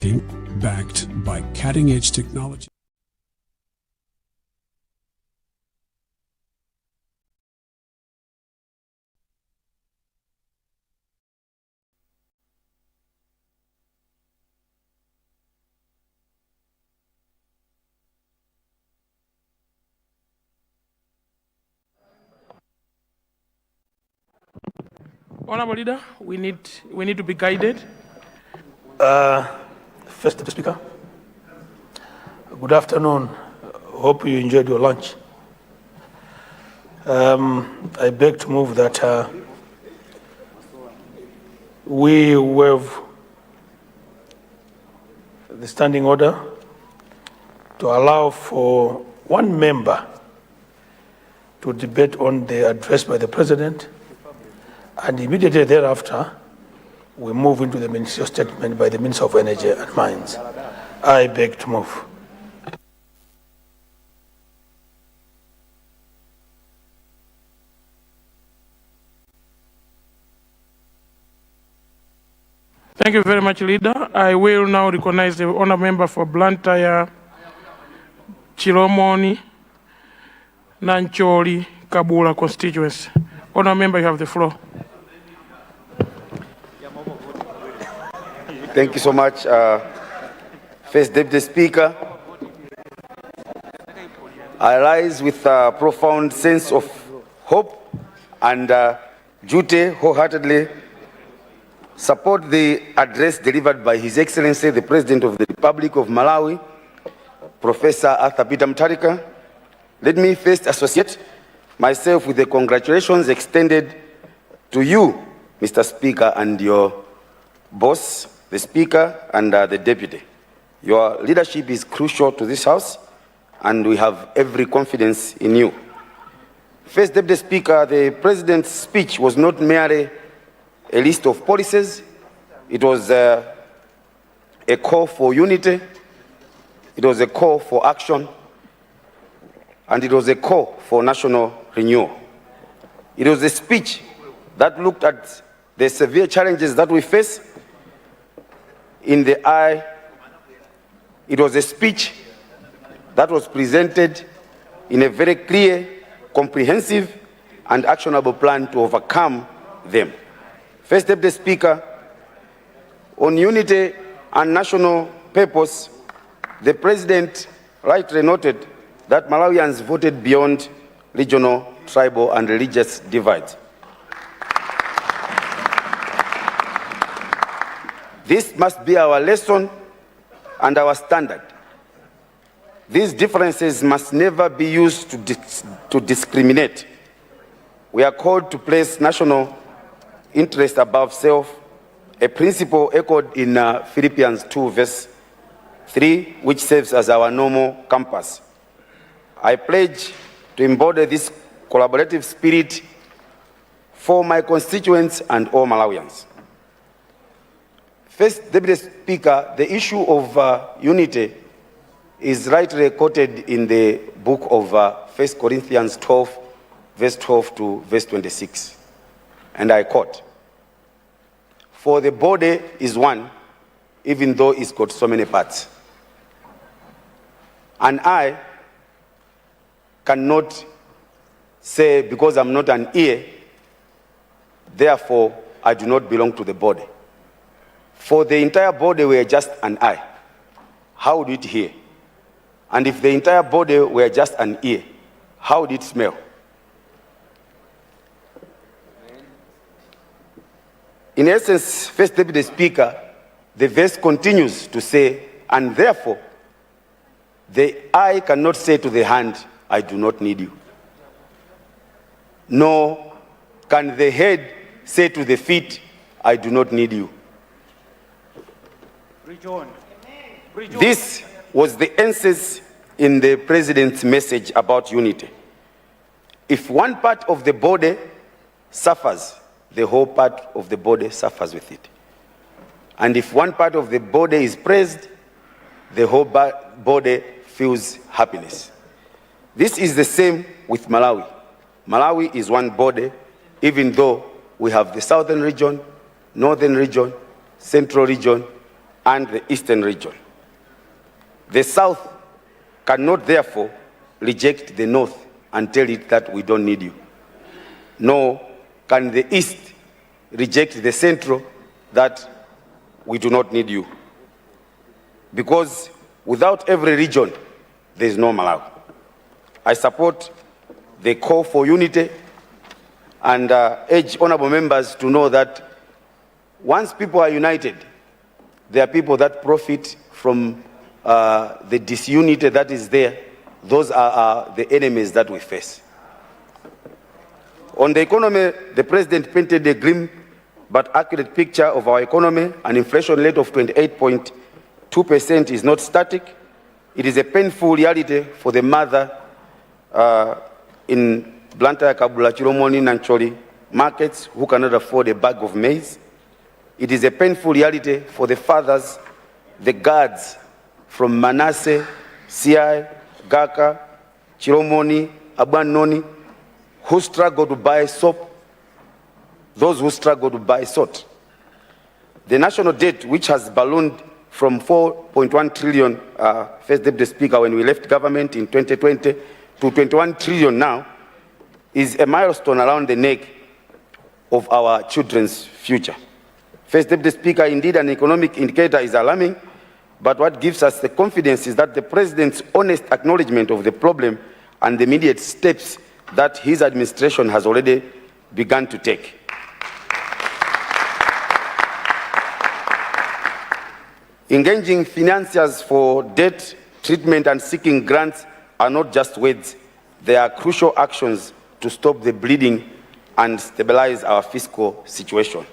backed by cutting-edge technology. Honorable Leader, we need to be guided. First Deputy Speaker, good afternoon. Hope you enjoyed your lunch. I beg to move that we waive the standing order to allow for one member to debate on the address by the President, and immediately thereafter, we move into the ministerial statement by the Minister of Energy and Mines. I beg to move. Thank you very much, Leader. I will now recognize the honour member for Luntha, Chilomoni, Nancholi, Kabula constituency. Honour member, you have the floor. Thank you so much, First Deputy Speaker. I rise with a profound sense of hope and duty, wholeheartedly support the address delivered by His Excellency, the President of the Republic of Malawi, Professor Arthur Peter Mutharika. Let me first associate myself with the congratulations extended to you, Mr. Speaker, and your boss, the Speaker, and the Deputy. Your leadership is crucial to this House, and we have every confidence in you. First Deputy Speaker, the President's speech was not merely a list of policies. It was a call for unity, it was a call for action, and it was a call for national renewal. It was a speech that looked at the severe challenges that we face in the eye. It was a speech that was presented in a very clear, comprehensive, and actionable plan to overcome them. First Deputy Speaker, on unity and national purpose, the President rightly noted that Malawians voted beyond regional, tribal, and religious divides. This must be our lesson and our standard. These differences must never be used to discriminate. We are called to place national interest above self, a principle echoed in Philippians 2, verse 3, which serves as our normal compass. I pledge to embody this collaborative spirit for my constituents and all Malawians. First Deputy Speaker, the issue of unity is rightly quoted in the book of 1 Corinthians 12, verse 12 to verse 26. And I quote, "For the body is one, even though it's got so many parts. And I cannot say, because I'm not an ear, therefore I do not belong to the body. For the entire body were just an eye, how would it hear? And if the entire body were just an ear, how would it smell?" In essence, First Deputy Speaker, the verse continues to say, "And therefore, the eye cannot say to the hand, I do not need you. Nor can the head say to the feet, I do not need you." This was the essence in the President's message about unity. If one part of the body suffers, the whole part of the body suffers with it. And if one part of the body is praised, the whole body feels happiness. This is the same with Malawi. Malawi is one body, even though we have the southern region, northern region, central region, and the Eastern region. The South cannot therefore reject the North and tell it that we don't need you. Nor can the East reject the Central that we do not need you. Because without every region, there is no Malawi. I support the call for unity and urge honorable members to know that once people are united, there are people that profit from the disunity that is there. Those are the enemies that we face. On the economy, the president painted a grim but accurate picture of our economy. An inflation rate of 28.2% is not static. It is a painful reality for the mother in Luntha, Kabula, Chiromoni, Nancholi markets who cannot afford a bag of maize. It is a painful reality for the fathers, the guards from Manasseh, CI, Gaka, Chiromoni, Abanoni, who struggle to buy soap, those who struggle to buy salt. The national debt, which has ballooned from 4.1 trillion, First Deputy Speaker, when we left government in 2020, to 21 trillion now, is a milestone around the neck of our children's future. First Deputy Speaker, indeed an economic indicator is alarming, but what gives us the confidence is that the President's honest acknowledgement of the problem and the immediate steps that his administration has already begun to take. Engaging financiers for debt treatment and seeking grants are not just words. They are crucial actions to stop the bleeding and stabilize our fiscal situation.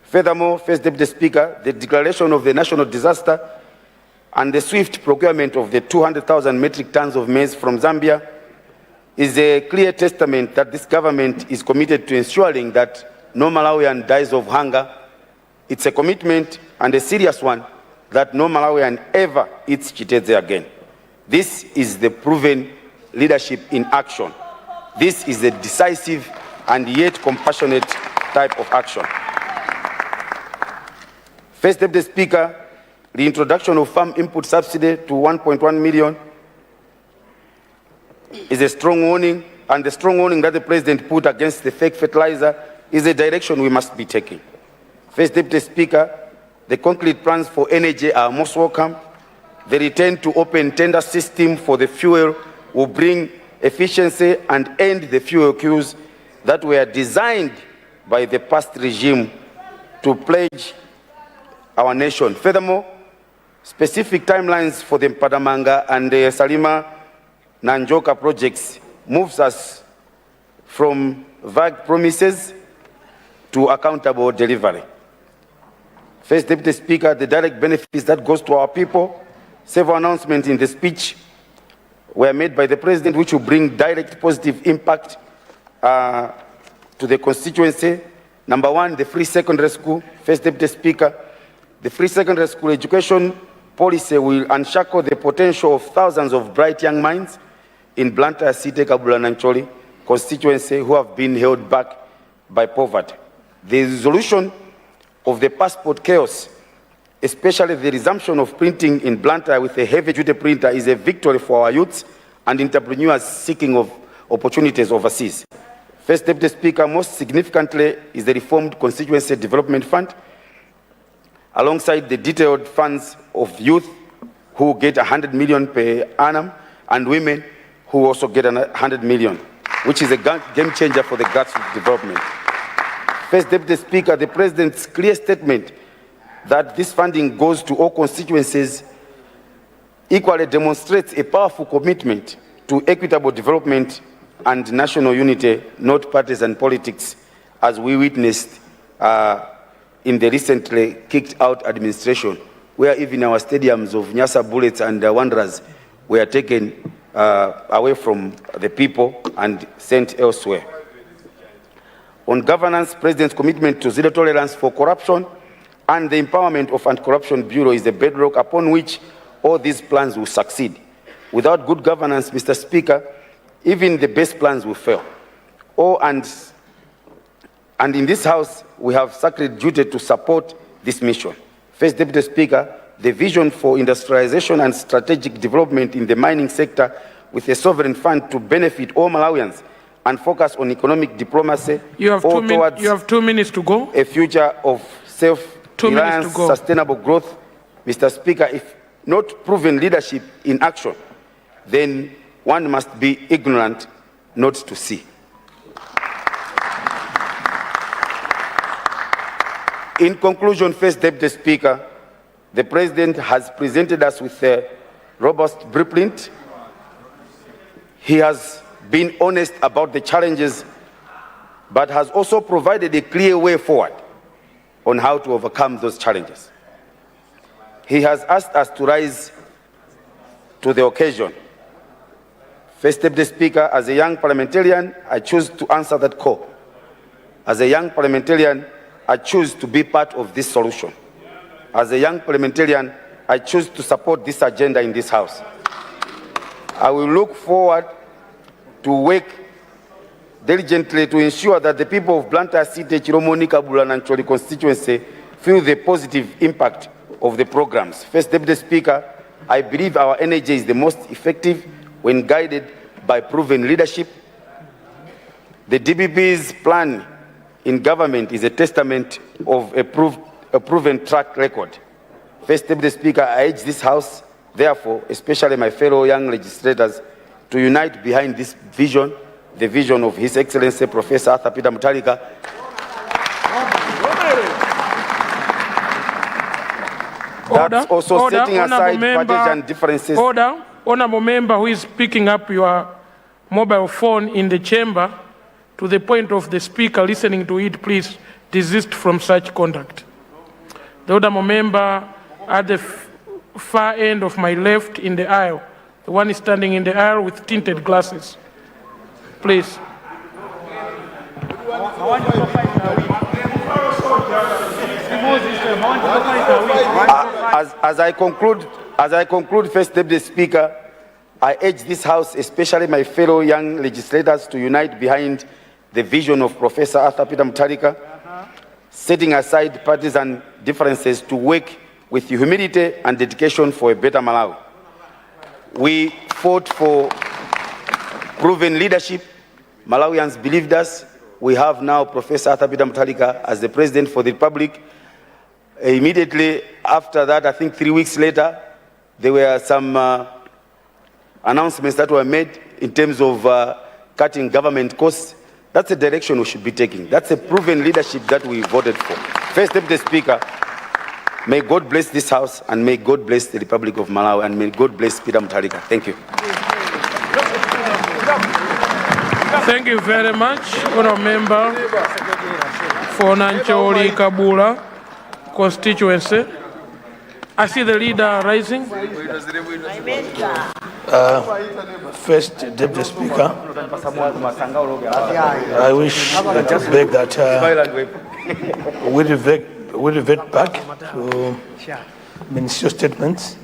Furthermore, First Deputy Speaker, the declaration of the national disaster and the swift procurement of the 200,000 metric tons of maize from Zambia is a clear testament that this government is committed to ensuring that no Malawian dies of hunger. It's a commitment, and a serious one, that no Malawian ever eats chiteze again. This is the proven leadership in action. This is a decisive and yet compassionate type of action. First Deputy Speaker, the introduction of farm input subsidy to 1.1 million is a strong warning, and the strong warning that the President put against the fake fertilizer is a direction we must be taking. First Deputy Speaker, the concrete plans for energy are most welcome. The return to open tender system for the fuel will bring efficiency and end the fuel queues that were designed by the past regime to pledge our nation. Furthermore, specific timelines for the Mpadamanga and the Salima Nanjoka projects moves us from vague promises to accountable delivery. First Deputy Speaker, the direct benefits that goes to our people, several announcements in the speech were made by the President which will bring direct positive impact to the constituency. Number one, the free secondary school. First Deputy Speaker, the free secondary school education policy will unshackle the potential of thousands of bright young minds in Luntha, City, Kabula, Nancholi constituency who have been held back by poverty. The resolution of the passport chaos, especially the resumption of printing in Luntha with a heavy-duty printer, is a victory for our youths and entrepreneurs seeking of opportunities overseas. First Deputy Speaker, most significantly is the reformed Constituency Development Fund, alongside the detailed funds of youth who get 100 million per annum and women who also get 100 million, which is a game changer for the grassroots development. First Deputy Speaker, the President's clear statement that this funding goes to all constituencies equally demonstrates a powerful commitment to equitable development and national unity, not partisan politics, as we witnessed in the recently kicked out administration, where even our stadiums of Nyasa Bullets and Wanderers were taken away from the people and sent elsewhere. On governance, President's commitment to zero tolerance for corruption and the empowerment of Anti-Corruption Bureau is the bedrock upon which all these plans will succeed. Without good governance, Mr. Speaker, even the best plans will fail. And in this House, we have sacred duty to support this mission. First Deputy Speaker, the vision for industrialization and strategic development in the mining sector with a sovereign fund to benefit all Malawians and focus on economic diplomacy. You have 2 minutes to go. A future of self-reliance, sustainable growth. Mr. Speaker, if not proven leadership in action, then one must be ignorant not to see. In conclusion, First Deputy Speaker, the President has presented us with a robust blueprint. He has been honest about the challenges, but has also provided a clear way forward on how to overcome those challenges. He has asked us to rise to the occasion. First Deputy Speaker, as a young parliamentarian, I choose to answer that call. As a young parliamentarian, I choose to be part of this solution. As a young parliamentarian, I choose to support this agenda in this House. I will look forward to work diligently to ensure that the people of Luntha City, Chiromoni, Kabula, and Choli constituency feel the positive impact of the programs. First Deputy Speaker, I believe our energy is the most effective when guided by proven leadership. The DBP's plan in government is a testament of a proven track record. First Deputy Speaker, I urge this House, therefore, especially my fellow young legislators, to unite behind this vision, the vision of His Excellency Professor Arthur Peter Mutharika. That's also setting aside partisan differences. Order. Honourable member who is picking up your mobile phone in the chamber, to the point of the speaker listening to it, please desist from such conduct. The honourable member at the far end of my left in the aisle, the one standing in the aisle with tinted glasses, please. As I conclude, First Deputy Speaker, I urge this House, especially my fellow young legislators, to unite behind the vision of Professor Arthur Peter Mutharika, setting aside partisan differences to work with humility and dedication for a better Malawi. We fought for proven leadership. Malawians believed us. We have now Professor Arthur Peter Mutharika as the President for the Republic. Immediately after that, I think 3 weeks later, there were some announcements that were made in terms of cutting government costs. That's the direction we should be taking. That's a proven leadership that we voted for. First Deputy Speaker, may God bless this House, and may God bless the Republic of Malawi, and may God bless Peter Mutharika. Thank you. Thank you very much, Honourable Member for Nancholi Kabula constituency. I see the leader rising. First Deputy Speaker, I wish to beg that we revert back to ministerial statements,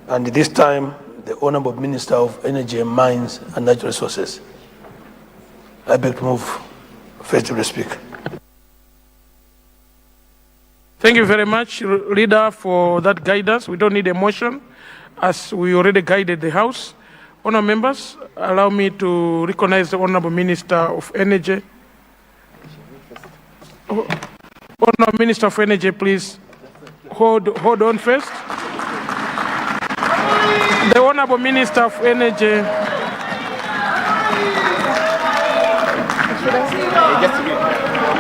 and this time the Honourable Minister of Energy, Mines and Natural Resources. I beg to move First Deputy Speaker. Thank you very much, Leader, for that guidance. We don't need a motion, as we already guided the House. Honourable members, allow me to recognize the Honourable Minister of Energy. Honourable Minister of Energy, please hold on first. The Honourable Minister of Energy.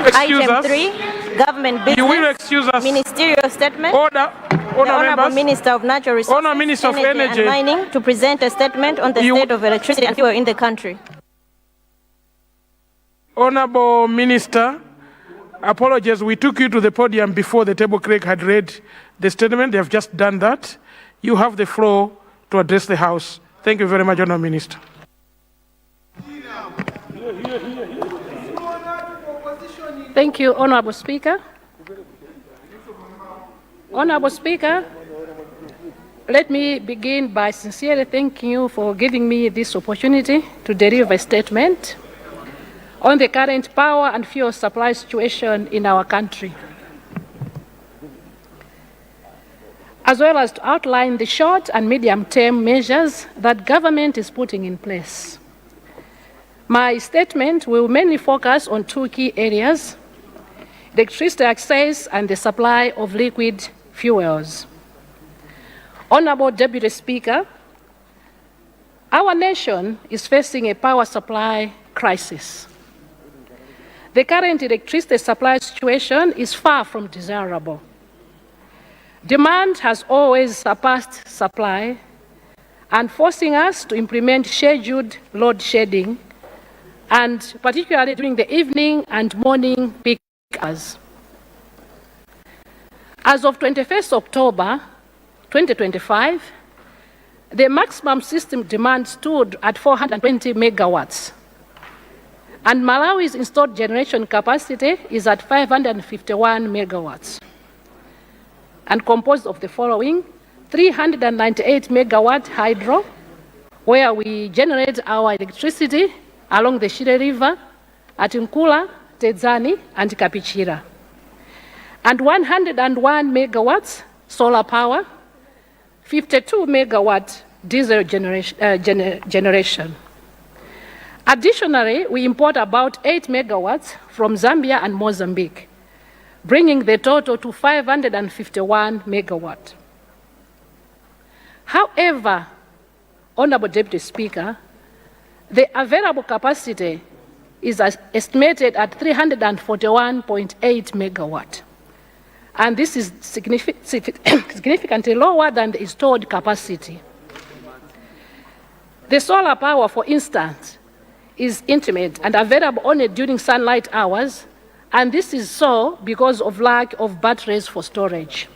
Excuse Item us. 3, government business. You will excuse us. Ministerial statement. Order. The Honourable Minister of Natural Resources, Honourable Minister of Energy and Mining to present a statement on the state of electricity and fuel in the country. Honourable Minister, apologies, we took you to the podium before the table clerk had read the statement. They have just done that. You have the floor to address the House. Thank you very much, Honourable Minister. Thank you, Honourable Speaker. Honourable Speaker, let me begin by sincerely thanking you for giving me this opportunity to deliver a statement on the current power and fuel supply situation in our country. as well as to outline the short and medium-term measures that government is putting in place. My statement will mainly focus on two key areas: electricity access and the supply of liquid fuels. Honorable Deputy Speaker, our nation is facing a power supply crisis. The current electricity supply situation is far from desirable. Demand has always surpassed supply and forcing us to implement scheduled load shedding, and particularly during the evening and morning peak hours. As of 21st October 2025, the maximum system demand stood at 420 megawatts, and Malawi's installed generation capacity is at 551 megawatts, and composed of the following: 398 megawatt hydro, where we generate our electricity along the Shire River at Nkula, Tedzani, and Kapichira, and 101 megawatts solar power, 52 megawatt diesel generation. Additionally, we import about 8 megawatts from Zambia and Mozambique, bringing the total to 551 megawatt. However, Honorable Deputy Speaker, the available capacity is estimated at 341.8 megawatt, and this is significantly lower than the installed capacity. The solar power, for instance, is intimate and available only during sunlight hours, and this is so because of lack of batteries for storage.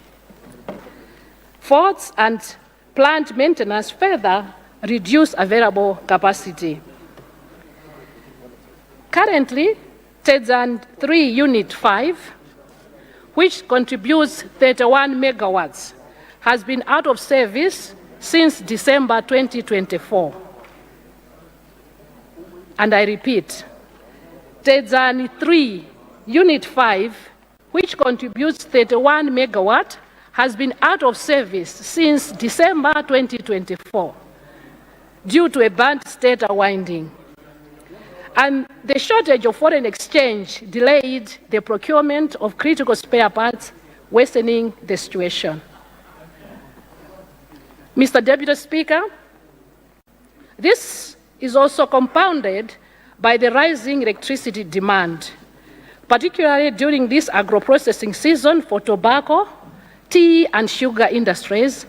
Faults and plant maintenance further reduce available capacity. Currently, Tedzan 3 Unit 5, which contributes 31 megawatts, has been out of service since December 2024. And I repeat, Tedzan 3 Unit 5, which contributes 31 megawatt, has been out of service since December 2024 due to a burnt state winding. And the shortage of foreign exchange delayed the procurement of critical spare parts, worsening the situation. Mr. Deputy Speaker, this is also compounded by the rising electricity demand, particularly during this agro-processing season for tobacco, tea, and sugar industries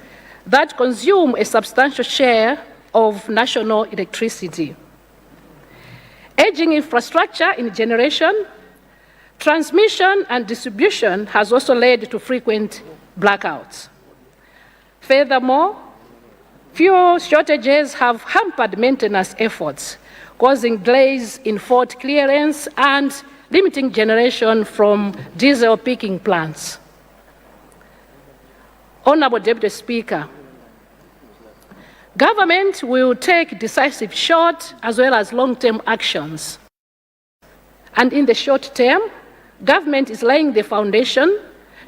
that consume a substantial share of national electricity. Aging infrastructure in generation, transmission, and distribution has also led to frequent blackouts. Furthermore, fuel shortages have hampered maintenance efforts, causing delays in fault clearance and limiting generation from diesel peaking plants. Honorable Deputy Speaker, government will take decisive short as well as long-term actions. And in the short term, government is laying the foundation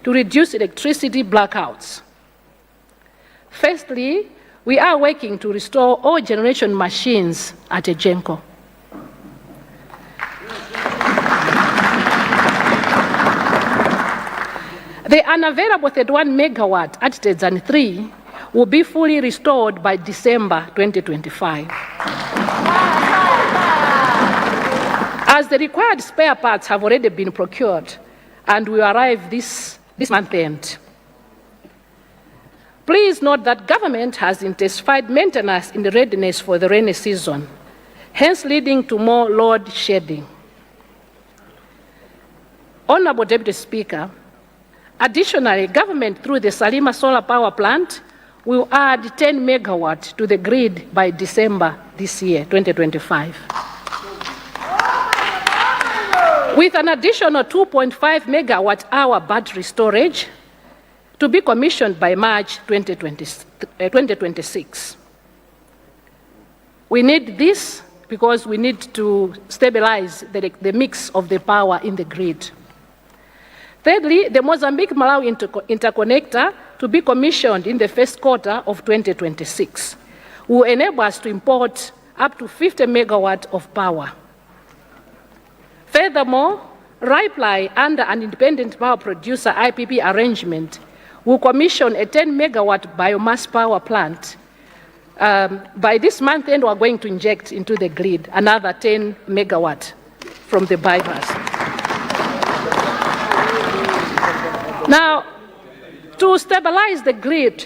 to reduce electricity blackouts. Firstly, we are working to restore all generation machines at Ejenko. The unavailable 31 megawatt at Tedzan 3 will be fully restored by December 2025. As the required spare parts have already been procured and will arrive this month end. Please note that government has intensified maintenance in the readiness for the rainy season, hence leading to more load shedding. Honorable Deputy Speaker, additionally, government through the Salima Solar Power Plant will add 10 megawatt to the grid by December this year, 2025. With an additional 2.5 megawatt hour battery storage to be commissioned by March 2026. We need this because we need to stabilize the mix of the power in the grid. Thirdly, the Mozambique-Malawi interconnector to be commissioned in the first quarter of 2026 will enable us to import up to 50 megawatts of power. Furthermore, Riply, under an independent power producer IPP arrangement, will commission a 10 megawatt biomass power plant. By this month end, we're going to inject into the grid another 10 megawatt from the biomass. Now, to stabilize the grid,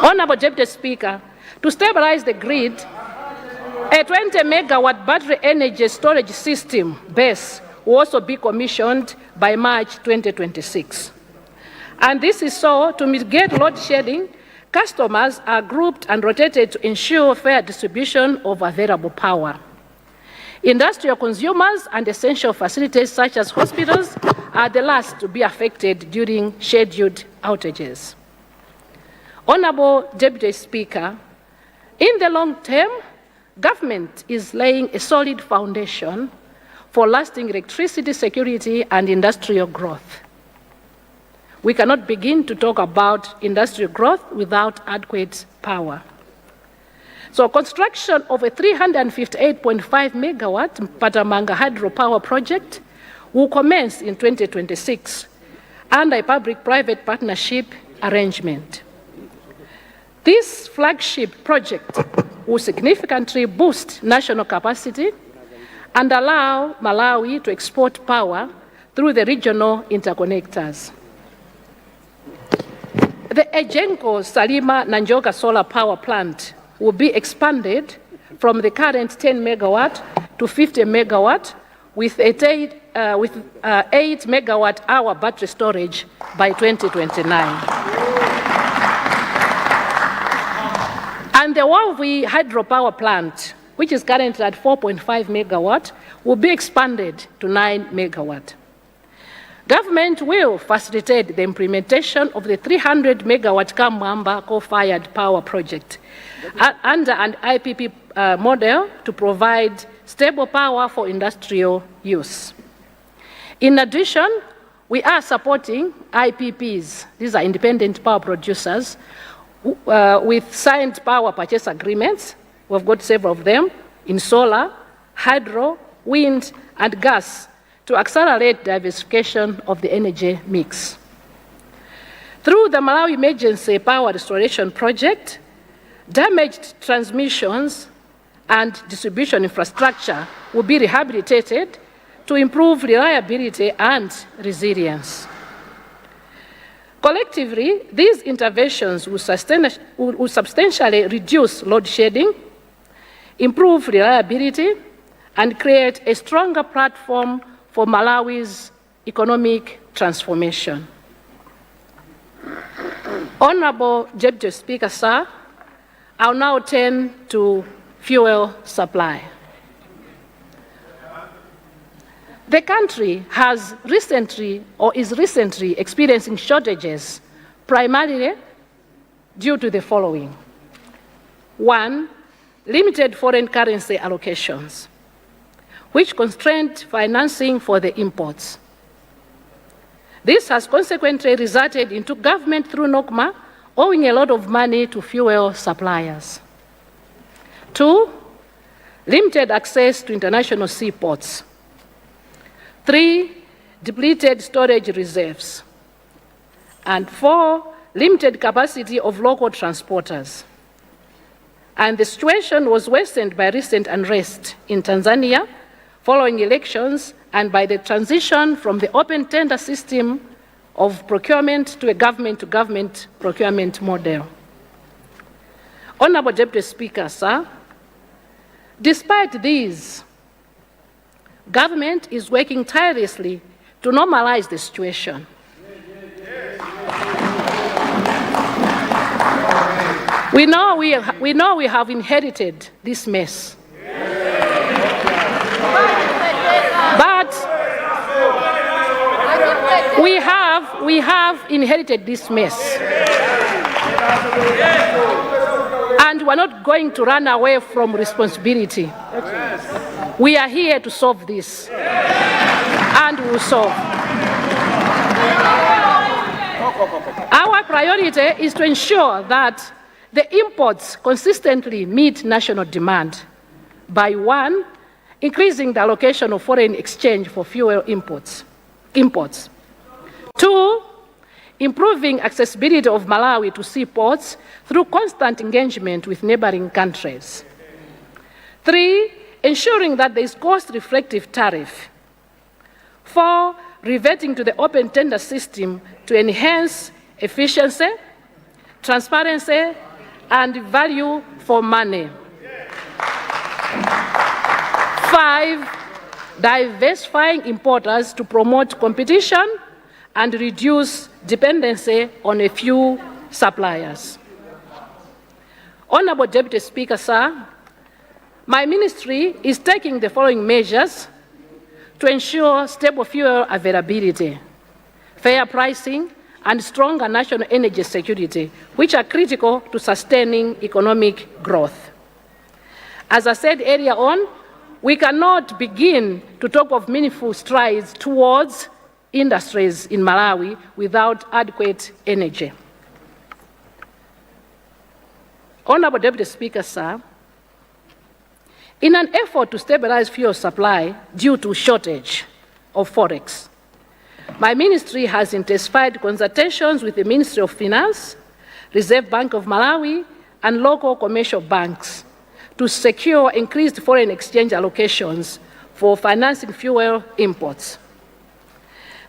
Honorable Deputy Speaker, to stabilize the grid, a 20 megawatt battery energy storage system base will also be commissioned by March 2026. And this is so to mitigate load shedding. Customers are grouped and rotated to ensure fair distribution of available power. Industrial consumers and essential facilities such as hospitals are the last to be affected during scheduled outages. Honorable Deputy Speaker, in the long term, government is laying a solid foundation for lasting electricity security and industrial growth. We cannot begin to talk about industrial growth without adequate power. So construction of a 358.5 megawatt Patamanga hydropower project will commence in 2026 under a public-private partnership arrangement. This flagship project will significantly boost national capacity and allow Malawi to export power through the regional interconnectors. The Ejenko Salima Nanjoka solar power plant will be expanded from the current 10 megawatt to 50 megawatt with 8 megawatt hour battery storage by 2029. And the Wavi hydropower plant, which is currently at 4.5 megawatt, will be expanded to 9 megawatt. Government will facilitate the implementation of the 300 megawatt Kamwamba coal-fired power project under an IPP model to provide stable power for industrial use. In addition, we are supporting IPPs, these are independent power producers, with signed power purchase agreements. We've got several of them in solar, hydro, wind, and gas to accelerate diversification of the energy mix. Through the Malawi Emergency Power Restoration Project, damaged transmissions and distribution infrastructure will be rehabilitated to improve reliability and resilience. Collectively, these interventions will substantially reduce load shedding, improve reliability, and create a stronger platform for Malawi's economic transformation. Honorable Deputy Speaker, sir, I'll now turn to fuel supply. The country has recently or is recently experiencing shortages, primarily due to the following. One, limited foreign currency allocations, which constrained financing for the imports. This has consequently resulted into government through NOCMA owing a lot of money to fuel suppliers. Two, limited access to international seaports. 3, depleted storage reserves. And 4, limited capacity of local transporters. And the situation was worsened by recent unrest in Tanzania following elections and by the transition from the open tender system of procurement to a government-to-government procurement model. Honorable Deputy Speaker, sir, despite these, government is working tirelessly to normalize the situation. We know we have inherited this mess. But we have inherited this mess. And we're not going to run away from responsibility. We are here to solve this. and will solve. Our priority is to ensure that the imports consistently meet national demand by 1, increasing the allocation of foreign exchange for fuel imports. 2, improving accessibility of Malawi to seaports through constant engagement with neighboring countries. 3, ensuring that there is cost-reflective tariff. 4, reverting to the open tender system to enhance efficiency, transparency, and value for money. 5, diversifying importers to promote competition and reduce dependency on a few suppliers. Honorable Deputy Speaker, sir, my ministry is taking the following measures to ensure stable fuel availability, fair pricing, and stronger national energy security, which are critical to sustaining economic growth. As I said earlier on, we cannot begin to talk of meaningful strides towards industries in Malawi without adequate energy. Honorable Deputy Speaker, sir, in an effort to stabilize fuel supply due to shortage of forex, my ministry has intensified consultations with the Ministry of Finance, Reserve Bank of Malawi, and local commercial banks to secure increased foreign exchange allocations for financing fuel imports.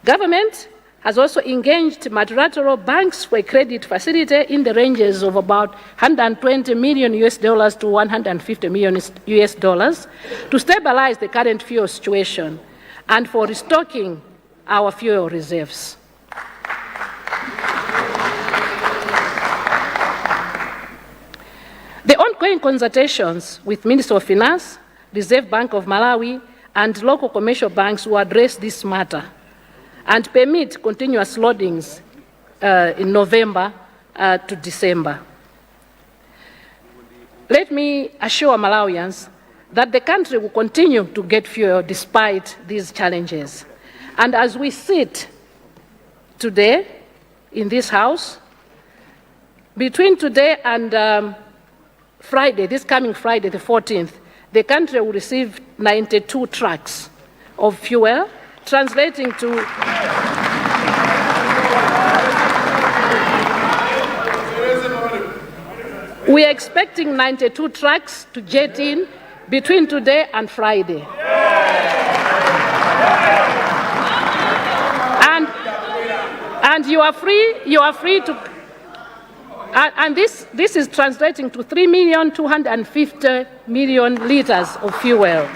Government has also engaged multilateral banks for a credit facility in the ranges of about $120 million to $150 million to stabilize the current fuel situation and for restocking our fuel reserves. The ongoing consultations with Ministry of Finance, Reserve Bank of Malawi, and local commercial banks will address this matter and permit continuous loadings in November to December. Let me assure Malawians that the country will continue to get fuel despite these challenges. And as we sit today in this House, between today and Friday, this coming Friday, the 14th, the country will receive 92 trucks of fuel, translating to we are expecting 92 trucks to jet in between today and Friday. And you are free to, and this is translating to 3,250,000 liters of fuel.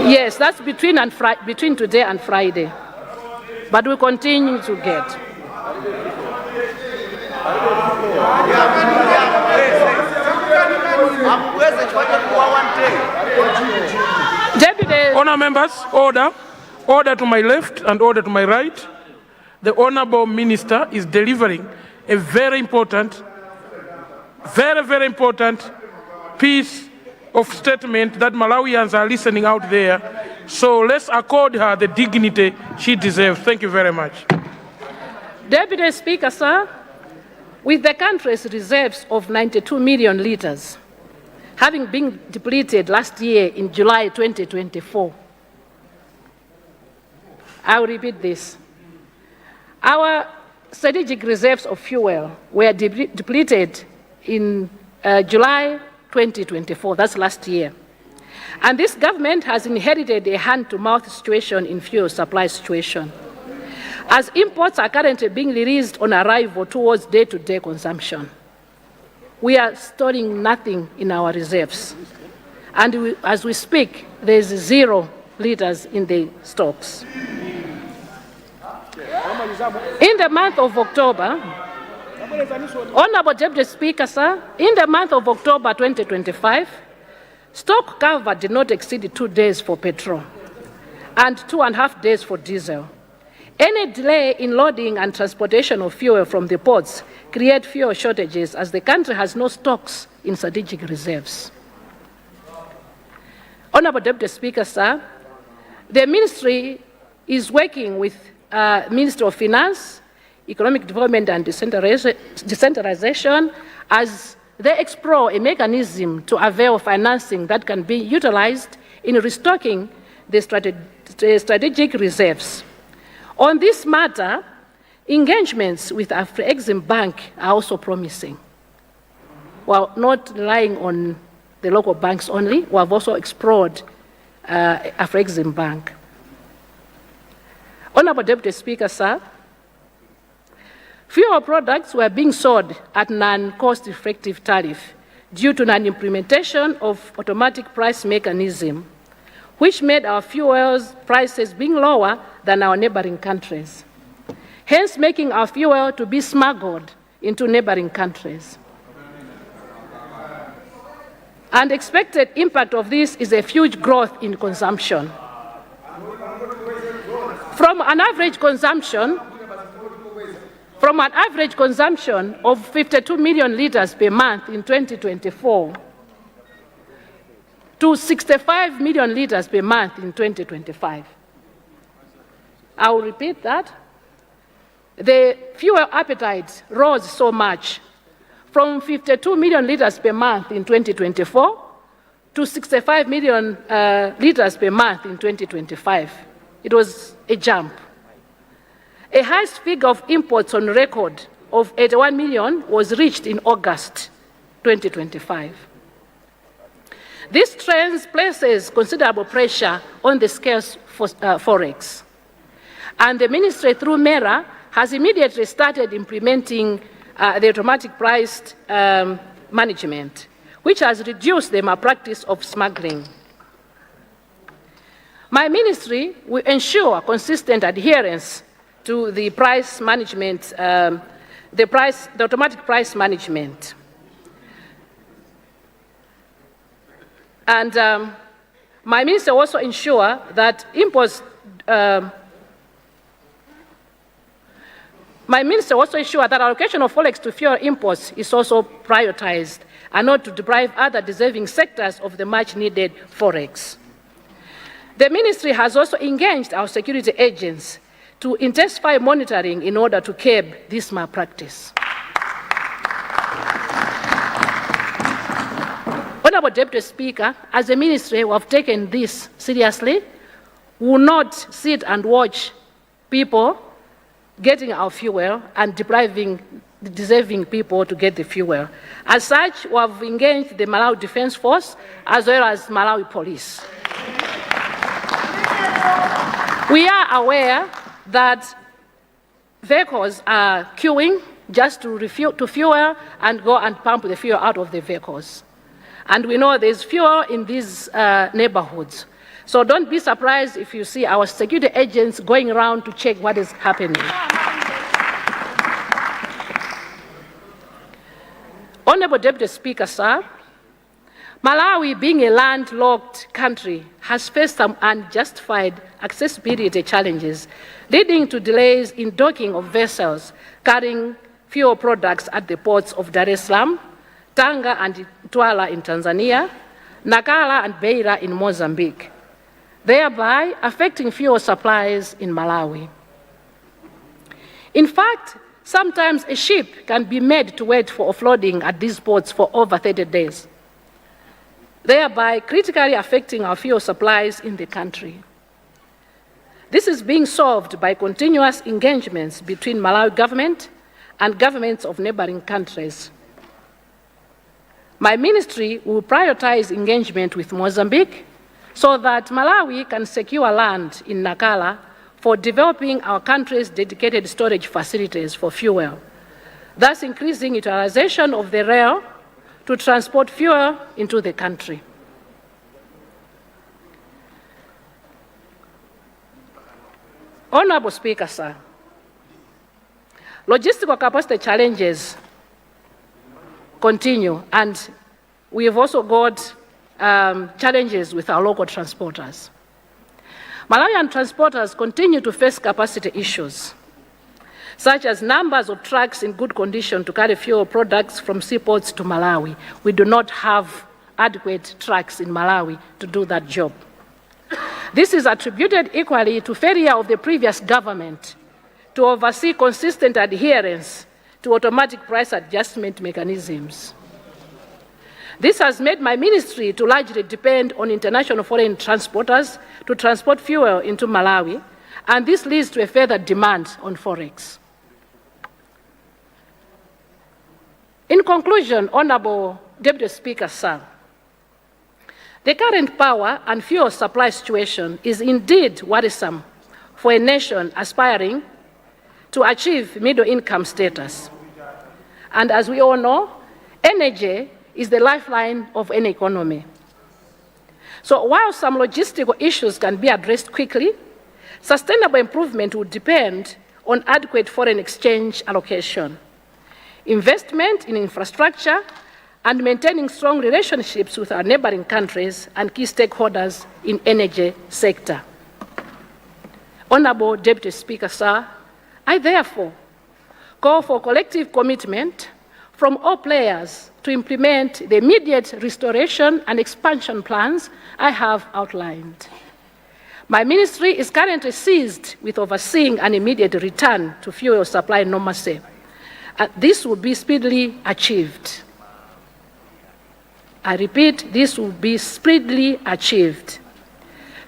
Yes, that's between today and Friday. But we continue to get. Deputy. Honour members, order. Order to my left and order to my right. The Honourable Minister is delivering a very important piece of statement that Malawians are listening out there. So let's accord her the dignity she deserves. Thank you very much. Deputy Speaker, sir, with the country's reserves of 92 million liters, having been depleted last year in July 2024, I will repeat this. Our strategic reserves of fuel were depleted in July 2024, that's last year. And this government has inherited a hand-to-mouth situation in fuel supply situation. As imports are currently being released on arrival towards day-to-day consumption, we are storing nothing in our reserves. And as we speak, there is 0 liters in the stocks. In the month of October, Honourable Deputy Speaker, sir, in the month of October 2025, stock cover did not exceed 2 days for petrol and 2.5 days for diesel. Any delay in loading and transportation of fuel from the ports create fuel shortages as the country has no stocks in strategic reserves. Honourable Deputy Speaker, sir, The ministry is working with Ministry of Finance, Economic Development and Decentralization as they explore a mechanism to avail financing that can be utilized in restocking the strategic reserves. On this matter, engagements with Afrexim Bank are also promising. While not relying on the local banks only, we have also explored Afrexim Bank. Honorable Deputy Speaker, sir, fuel products were being sold at non-cost-effective tariff due to non-implementation of automatic price mechanism, which made our fuels prices being lower than our neighboring countries, hence making our fuel to be smuggled into neighboring countries. And the expected impact of this is a huge growth in consumption. From an average consumption of 52 million liters per month in 2024 to 65 million liters per month in 2025. I will repeat that. The fuel appetite rose so much from 52 million liters per month in 2024 to 65 million liters per month in 2025. It was a jump. A highest figure of imports on record of 81 million was reached in August 2025. This trend places considerable pressure on the scarce forex. And the ministry, through MERA, has immediately started implementing the automatic price management, which has reduced the malpractice of smuggling. My ministry will ensure consistent adherence to the price management, the automatic price management. And my minister also ensure that allocation of forex to fuel imports is also prioritized and not to deprive other deserving sectors of the much needed forex. The ministry has also engaged our security agents to intensify monitoring in order to curb this malpractice. Honorable Deputy Speaker, as a ministry, we have taken this seriously. We will not sit and watch people getting our fuel and depriving the deserving people to get the fuel. As such, we have engaged the Malawi Defense Force as well as Malawi Police. We are aware that vehicles are queuing just to fuel and go and pump the fuel out of the vehicles. And we know there's fuel in these neighborhoods. So don't be surprised if you see our security agents going around to check what is happening. Honorable Deputy Speaker, sir, Malawi, being a landlocked country, has faced some unjustified accessibility challenges, leading to delays in docking of vessels carrying fuel products at the ports of Dar es Salaam, Tanga and Twala in Tanzania, Nakala and Beira in Mozambique, thereby affecting fuel supplies in Malawi. In fact, sometimes a ship can be made to wait for offloading at these ports for over 30 days, thereby critically affecting our fuel supplies in the country. This is being solved by continuous engagements between Malawi government and governments of neighboring countries. My ministry will prioritize engagement with Mozambique so that Malawi can secure land in Nakala for developing our country's dedicated storage facilities for fuel, thus increasing utilization of the rail to transport fuel into the country. Honorable Speaker, sir, logistical capacity challenges continue, and we have also got challenges with our local transporters. Malawian transporters continue to face capacity issues, such as numbers of trucks in good condition to carry fuel products from seaports to Malawi. We do not have adequate trucks in Malawi to do that job. This is attributed equally to failure of the previous government to oversee consistent adherence to automatic price adjustment mechanisms. This has made my ministry to largely depend on international foreign transporters to transport fuel into Malawi, and this leads to a further demand on Forex. In conclusion, Honourable Deputy Speaker, sir, the current power and fuel supply situation is indeed worrisome for a nation aspiring to achieve middle-income status. And as we all know, energy is the lifeline of any economy. So while some logistical issues can be addressed quickly, sustainable improvement would depend on adequate foreign exchange allocation, investment in infrastructure, and maintaining strong relationships with our neighboring countries and key stakeholders in energy sector. Honourable Deputy Speaker, sir, I therefore call for collective commitment from all players to implement the immediate restoration and expansion plans I have outlined. My ministry is currently seized with overseeing an immediate return to fuel supply normalcy. This will be speedily achieved. I repeat, this will be speedily achieved.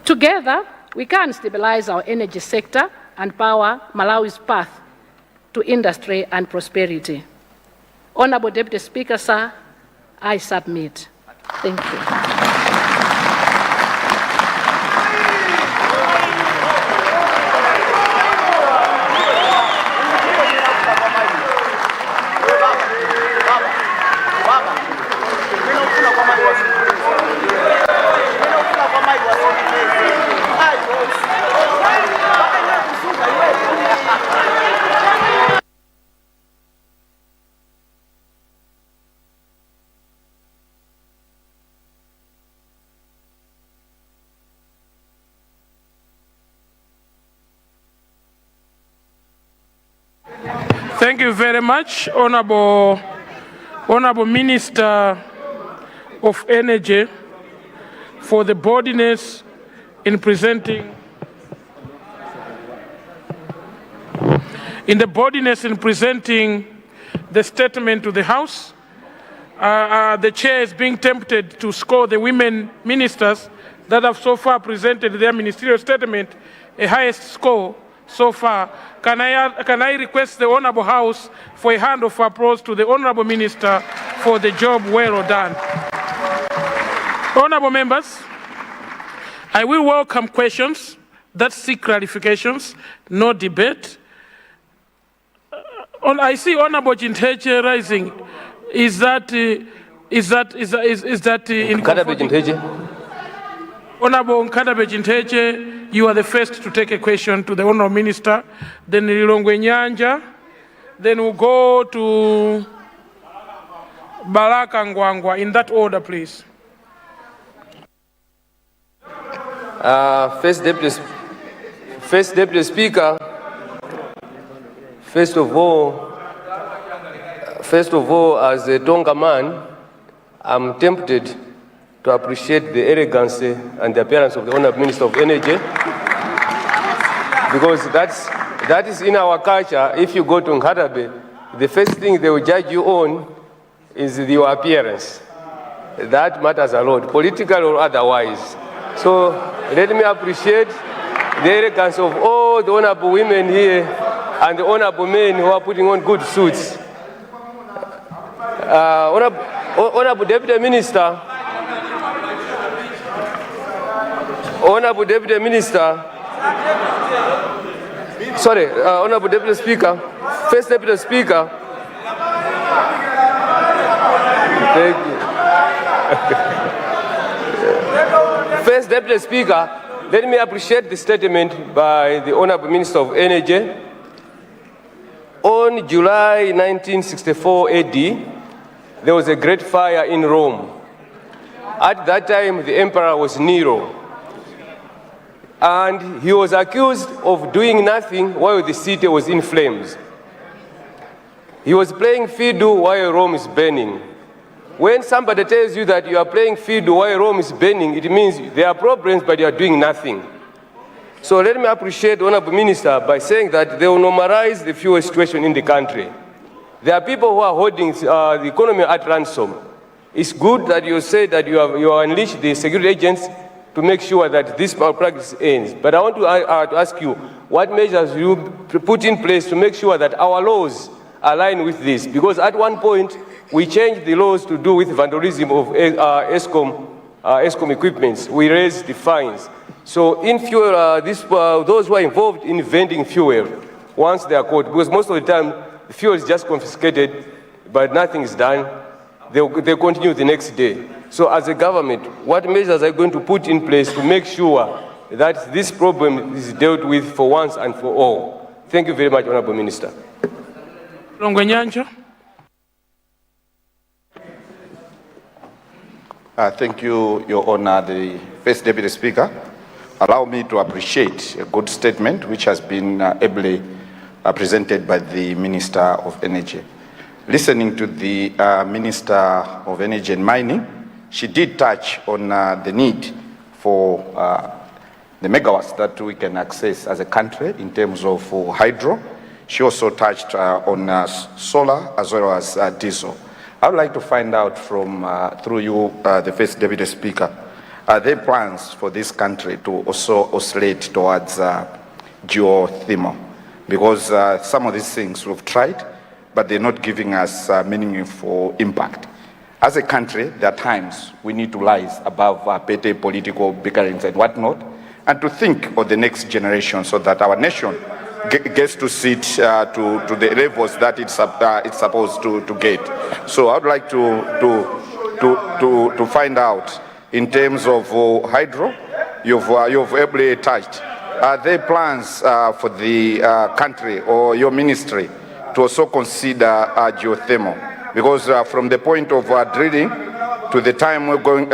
Together, we can stabilize our energy sector and power Malawi's path to industry and prosperity. Honourable Deputy Speaker, sir, I submit. Thank you. Thank you very much, Honourable Minister of Energy, for the boldness in presenting the statement to the House. The chair is being tempted to score the women ministers that have so far presented their ministerial statement a highest score so far. Can I request the Honourable House for a hand of applause to the Honourable Minister for the job well done. Honourable members, I will welcome questions that seek clarifications, no debate. I see Honourable Jinteche rising. Is that in Honourable Nkadabe Jinteche, you are the first to take a question to the Honourable Minister. Then Lilongwe Nyanja. Then we'll go to Baraka Ngwangwa. In that order, please. First Deputy Speaker, first of all, as a Tonga man, I'm tempted to appreciate the elegance and the appearance of the Honourable Minister of Energy, because that is in our culture. If you go to Nkadabe, the first thing they will judge you on is your appearance. That matters a lot, political or otherwise. So let me appreciate the elegance of all the honourable women here and the honourable men who are putting on good suits. Honourable Deputy Minister, Honourable Deputy Speaker, First Deputy Speaker, thank you. First Deputy Speaker, let me appreciate the statement by the Honourable Minister of Energy. On July 1964 AD, there was a great fire in Rome. At that time, the emperor was Nero. And he was accused of doing nothing while the city was in flames. He was playing fiddle while Rome is burning. When somebody tells you that you are playing field while Rome is burning, it means there are problems, but you are doing nothing. So let me appreciate the Honorable Minister by saying that they will normalize the fuel situation in the country. There are people who are holding the economy at ransom. It's good that you say that you unleash the security agents to make sure that this malpractice ends. But I want to ask you, what measures will you put in place to make sure that our laws align with this? Because at one point, we changed the laws to do with vandalism of ESCOM equipments. We raised the fines. So in fuel, those who are involved in vending fuel, once they are caught, because most of the time, the fuel is just confiscated, but nothing is done, they continue the next day. So as a government, what measures are you going to put in place to make sure that this problem is dealt with for once and for all? Thank you very much, Honorable Minister. Thank you, Your Honor, the First Deputy Speaker. Allow me to appreciate a good statement which has been ably presented by the Minister of Energy. Listening to the Minister of Energy and Mining, she did touch on the need for the megawatts that we can access as a country in terms of hydro. She also touched on solar as well as diesel. I would like to find out from, through you, the First Deputy Speaker, are there plans for this country to also oscillate towards geothermal? Because some of these things we've tried, but they're not giving us meaningful impact. As a country, there are times we need to rise above petty political bickerings and whatnot, and to think of the next generation so that our nation gets to sit to the levels that it's supposed to get. So I would like to find out, in terms of hydro, you've ably touched. Are there plans for the country or your ministry to also consider geothermal? Because from the point of drilling to the time we're going,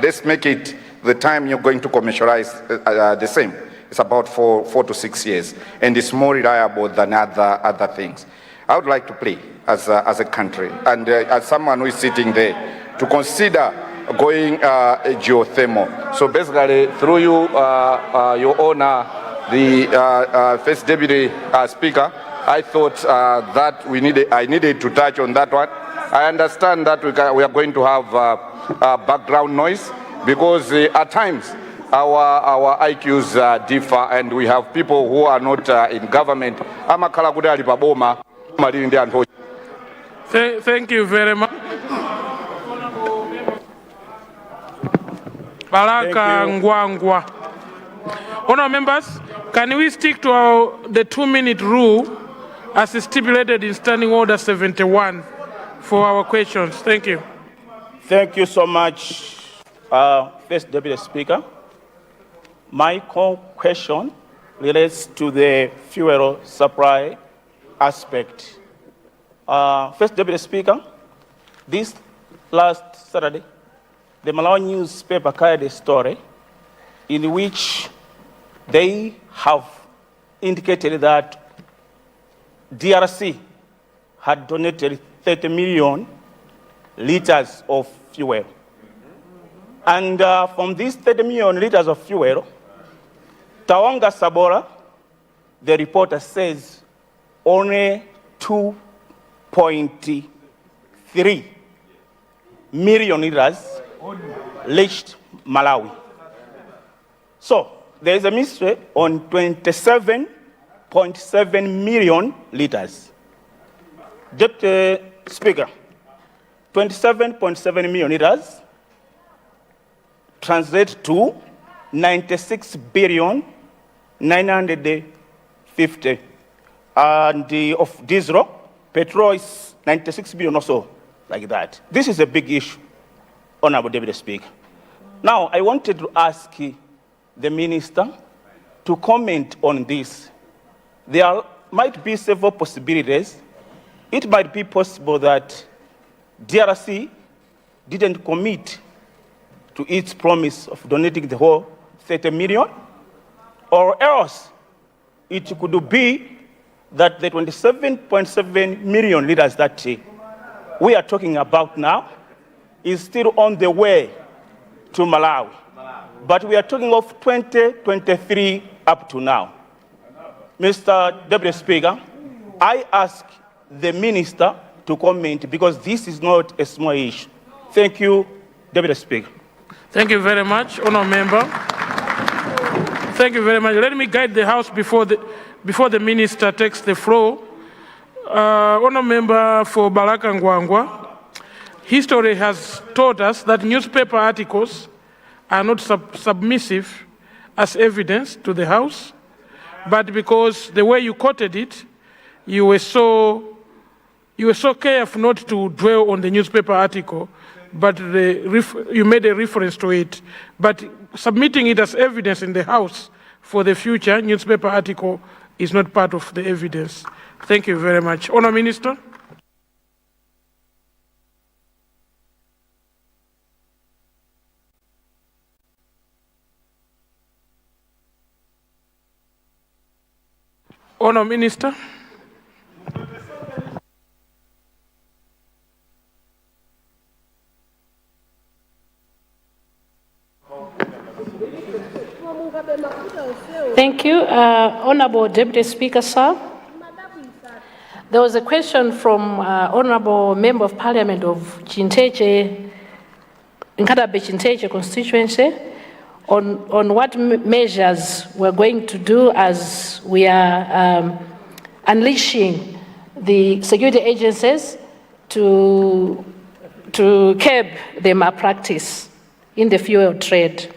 let's make it the time you're going to commercialize the same. It's about 4 to 6 years, and it's more reliable than other things. I would like to play as a country, and as someone who is sitting there, to consider going geothermal. So basically, through you, Your Honor, the First Deputy Speaker, I thought that I needed to touch on that one. I understand that we are going to have background noise, because at times our IQs differ, and we have people who are not in government. Thank you very much. Baraka Ngwangwa. Honourable members, can we stick to the 2-minute rule as stipulated in Standing Order 71 for our questions? Thank you. Thank you so much, First Deputy Speaker. My question relates to the fuel supply aspect. First Deputy Speaker, this last Saturday, the Malawi newspaper carried a story in which they have indicated that DRC had donated 30 million liters of fuel. And from these 30 million liters of fuel, Tawanga Sabora, the reporter says, only 2.3 million liters reached Malawi. So there is a mystery on 27.7 million liters. Deputy Speaker, 27.7 million liters translate to 96 billion 950. And of diesel, petrol is 96 billion or so, like that. This is a big issue, Honorable Deputy Speaker. Now, I wanted to ask the Minister to comment on this. There might be several possibilities. It might be possible that DRC didn't commit to its promise of donating the whole 30 million, or else it could be that the 27.7 million liters that we are talking about now is still on the way to Malawi. But we are talking of 2023 up to now. Mr. Deputy Speaker, I ask the Minister to comment because this is not a small issue. Thank you, Deputy Speaker. Thank you very much, Honourable Member. Thank you very much. Let me guide the House before the Minister takes the floor. Honourable Member for Baraka Ngwangwa, history has taught us that newspaper articles are not submissive as evidence to the House, but because the way you quoted it, you were so careful not to dwell on the newspaper article, but you made a reference to it. But submitting it as evidence in the House for the future newspaper article is not part of the evidence. Thank you very much. Honourable Minister. Honourable Minister. Thank you, Honourable Deputy Speaker, sir. There was a question from Honourable Member of Parliament of Chinteche, Nkatabe Chinteche constituency, on what measures we're going to do as we are unleashing the security agencies to curb the malpractice in the fuel trade.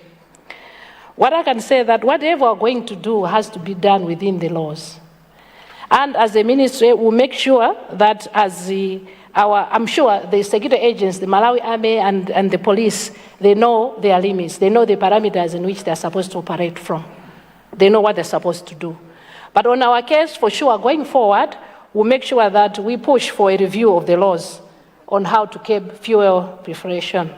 What I can say that whatever we're going to do has to be done within the laws. And as a ministry, we'll make sure that I'm sure the security agents, the Malawi Army and the police, they know their limits. They know the parameters in which they're supposed to operate from. They know what they're supposed to do. But on our case, for sure, going forward, we'll make sure that we push for a review of the laws on how to curb fuel preparation.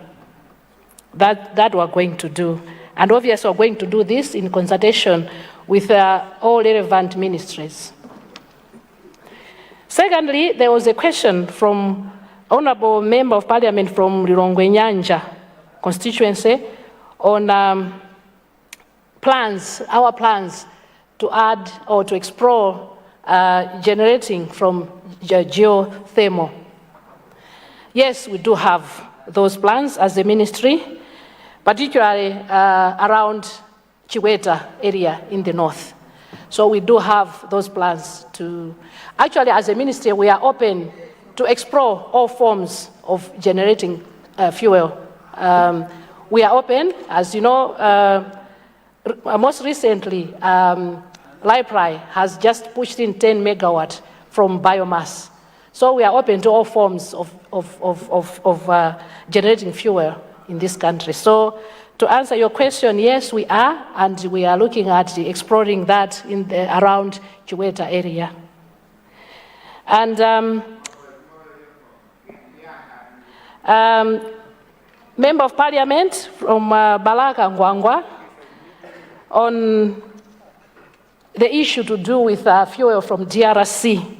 That we're going to do. And obviously, we're going to do this in consultation with all relevant ministries. Secondly, there was a question from Honourable Member of Parliament from Lilongwe Nyanja constituency on our plans to add or to explore generating from geothermal. Yes, we do have those plans as a ministry, particularly around Chiweta area in the north. So we do have those plans to, actually as a ministry, we are open to explore all forms of generating fuel. We are open, as you know, most recently, LIPRI has just pushed in 10 megawatt from biomass. So we are open to all forms of generating fuel in this country. So to answer your question, yes, we are, and we are looking at exploring that in around Chiweta area. And Member of Parliament from Baraka Ngwangwa on the issue to do with fuel from DRC.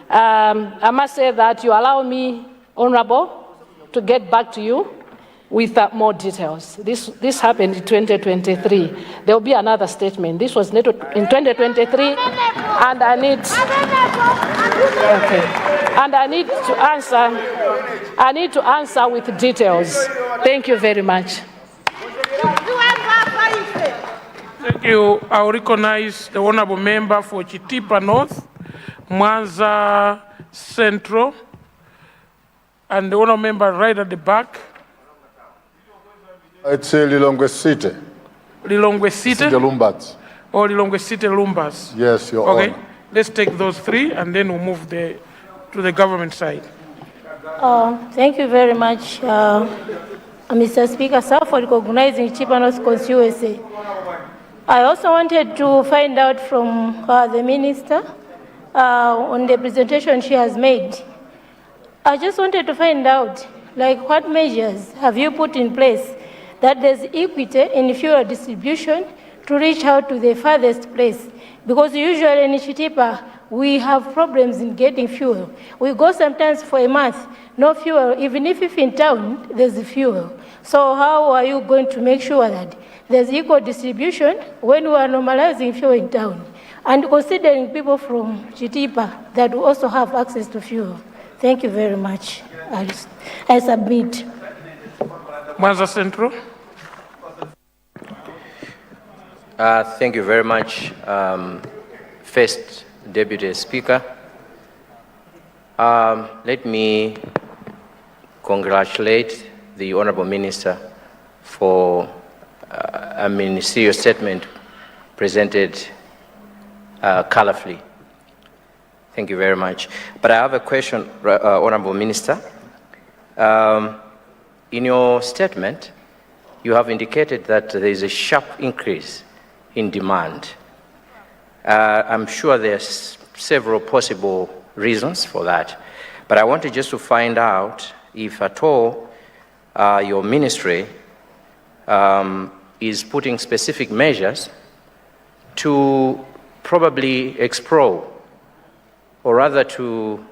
I must say that you allow me, Honourable, to get back to you with more details. This happened in 2023. There will be another statement. This was in 2023, and I need. Okay. And I need to answer. I need to answer with details. Thank you very much. Thank you. I will recognize the honourable member for Chitipa North, Mwanza Central, and the honourable member right at the back. It's Lilongwe City. Lilongwe City? City Lumbats. Or Lilongwe City Lumbas? Yes, Your Okay, Honor. let's take those three and then we'll move to the government side. Thank you very much, Mr. Speaker, sir, for recognizing Chipanos constituency. I also wanted to find out from the Minister on the presentation she has made. I just wanted to find out, like, what measures have you put in place that there's equity in fuel distribution to reach out to the farthest place? Because usually in Chitipa, we have problems in getting fuel. We go sometimes for a month, no fuel, even if in town, there's fuel. So how are you going to make sure that there's equal distribution when we are normalizing fuel in town? And considering people from Chitipa that will also have access to fuel. Thank you very much. I submit. Mwanza Central. Thank you very much, First Deputy Speaker. Let me congratulate the Honourable Minister for a ministerial statement presented colourfully. Thank you very much. But I have a question, Honourable Minister. In your statement, you have indicated that there is a sharp increase in demand. I'm sure there's several possible reasons for that, but I wanted just to find out if at all your ministry is putting specific measures to probably explore, or rather to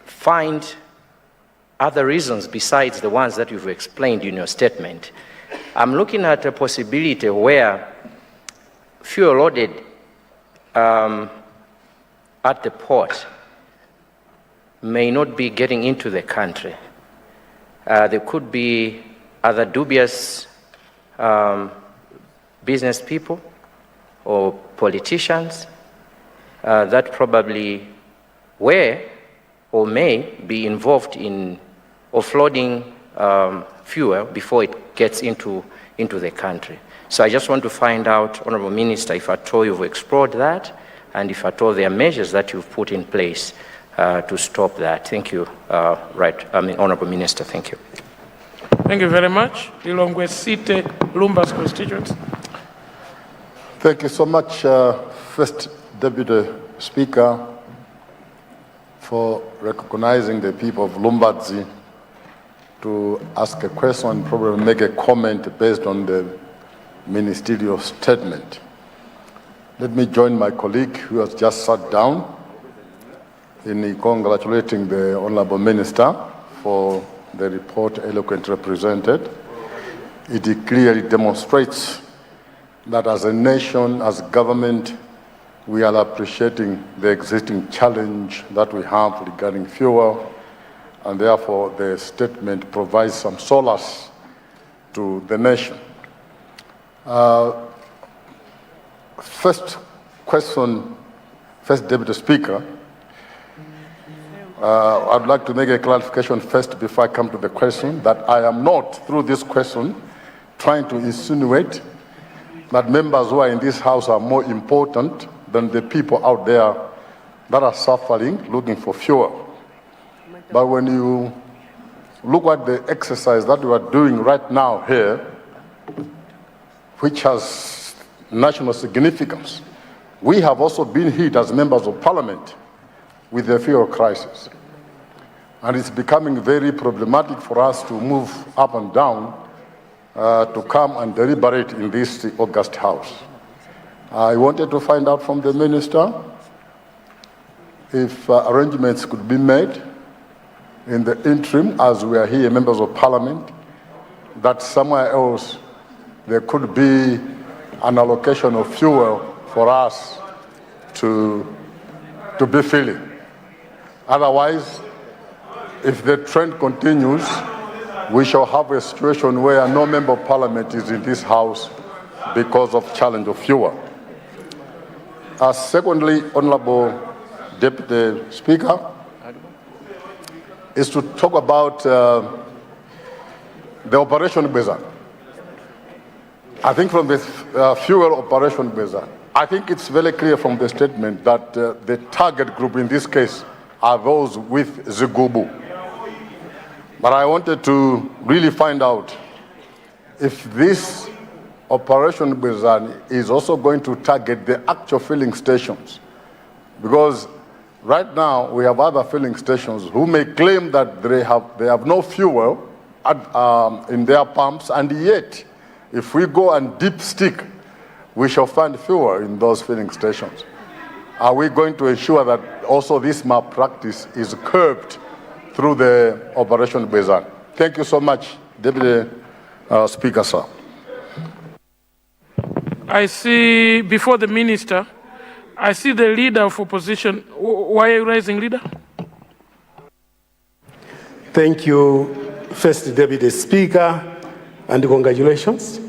find other reasons besides the ones that you've explained in your statement. I'm looking at a possibility where fuel loaded at the port may not be getting into the country. There could be other dubious business people or politicians that probably were or may be involved in offloading fuel before it gets into the country. So I just want to find out, Honourable Minister, if at all you've explored that, and if at all there are measures that you've put in place to stop that. Thank you, Honourable Minister, thank you. Thank you very much. Lilongwe Site, Lumba's constituents. Thank you so much, First Deputy Speaker, for recognizing the people of Lumbadzi to ask a question and probably make a comment based on the ministerial statement. Let me join my colleague who has just sat down in congratulating the Honourable Minister for the report eloquently presented. It clearly demonstrates that as a nation, as government, we are appreciating the existing challenge that we have regarding fuel, and therefore the statement provides some solace to the nation. First question, First Deputy Speaker, I'd like to make a clarification first before I come to the question, that I am not, through this question, trying to insinuate that members who are in this House are more important than the people out there that are suffering, looking for fuel. But when you look at the exercise that we are doing right now here, which has national significance, we have also been hit as members of parliament with the fuel crisis. And it's becoming very problematic for us to move up and down to come and deliberate in this August House. I wanted to find out from the Minister if arrangements could be made in the interim, as we are here, members of parliament, that somewhere else there could be an allocation of fuel for us to be filling. Otherwise, if the trend continues, we shall have a situation where no member of parliament is in this House because of challenge of fuel. Secondly, Honourable Deputy Speaker, is to talk about the Operation Bezan. I think from the fuel Operation Bezan, I think it's very clear from the statement that the target group in this case are those with Zigubu. But I wanted to really find out if this Operation Bezan is also going to target the actual filling stations, because right now we have other filling stations who may claim that they have no fuel in their pumps, and yet if we go and deep stick we shall find fewer in those filling stations. Are we going to ensure that also this malpractice is curbed through the Operation Bezan? Thank you so much, Deputy Speaker, sir. I see, before the minister, I see the leader of opposition. Why are you rising, leader? Thank you, First Deputy Speaker, and congratulations.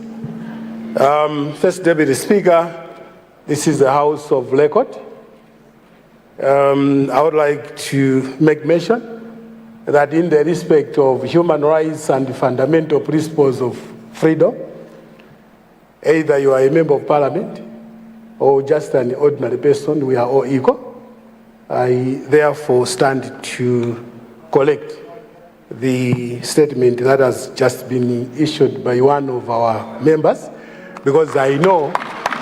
First Deputy Speaker, this is the House of Record. I would like to make mention that in the respect of human rights and fundamental principles of freedom, either you are a member of parliament or just an ordinary person, we are all equal. I therefore stand to collect the statement that has just been issued by one of our members, because I know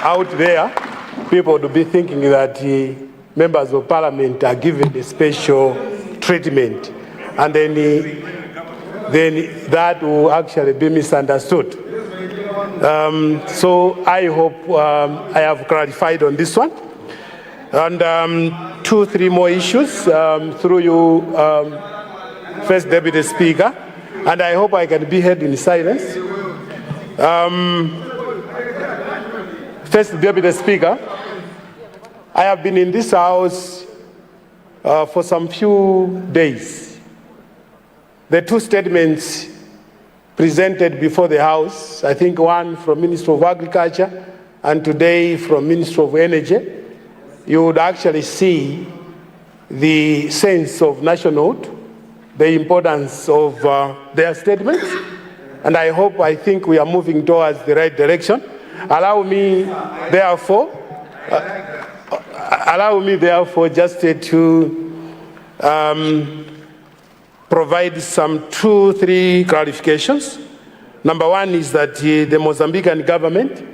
out there people would be thinking that members of parliament are given a special treatment, and then that will actually be misunderstood. So I hope I have clarified on this one. And 2-3 more issues through you, First Deputy Speaker, and I hope I can be heard in silence. First Deputy Speaker, I have been in this house for some few days. The 2 statements presented before the House, I think one from Minister of Agriculture and today from Minister of Energy, you would actually see the sense of nationhood, the importance of their statements, and I think we are moving towards the right direction. Allow me, therefore, just to provide some 2-3 clarifications. Number one is that the Mozambican government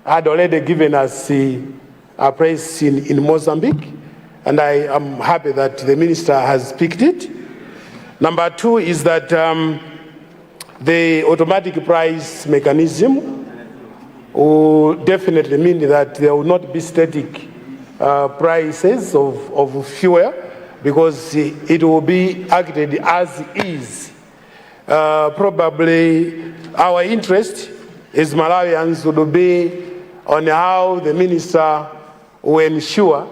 had already given us a place in Mozambique, and I am happy that the minister has picked it. Number two is that the automatic price mechanism will definitely mean that there will not be static prices of fuel, because it will be acted as is. Probably our interest as Malawians would be on how the minister will ensure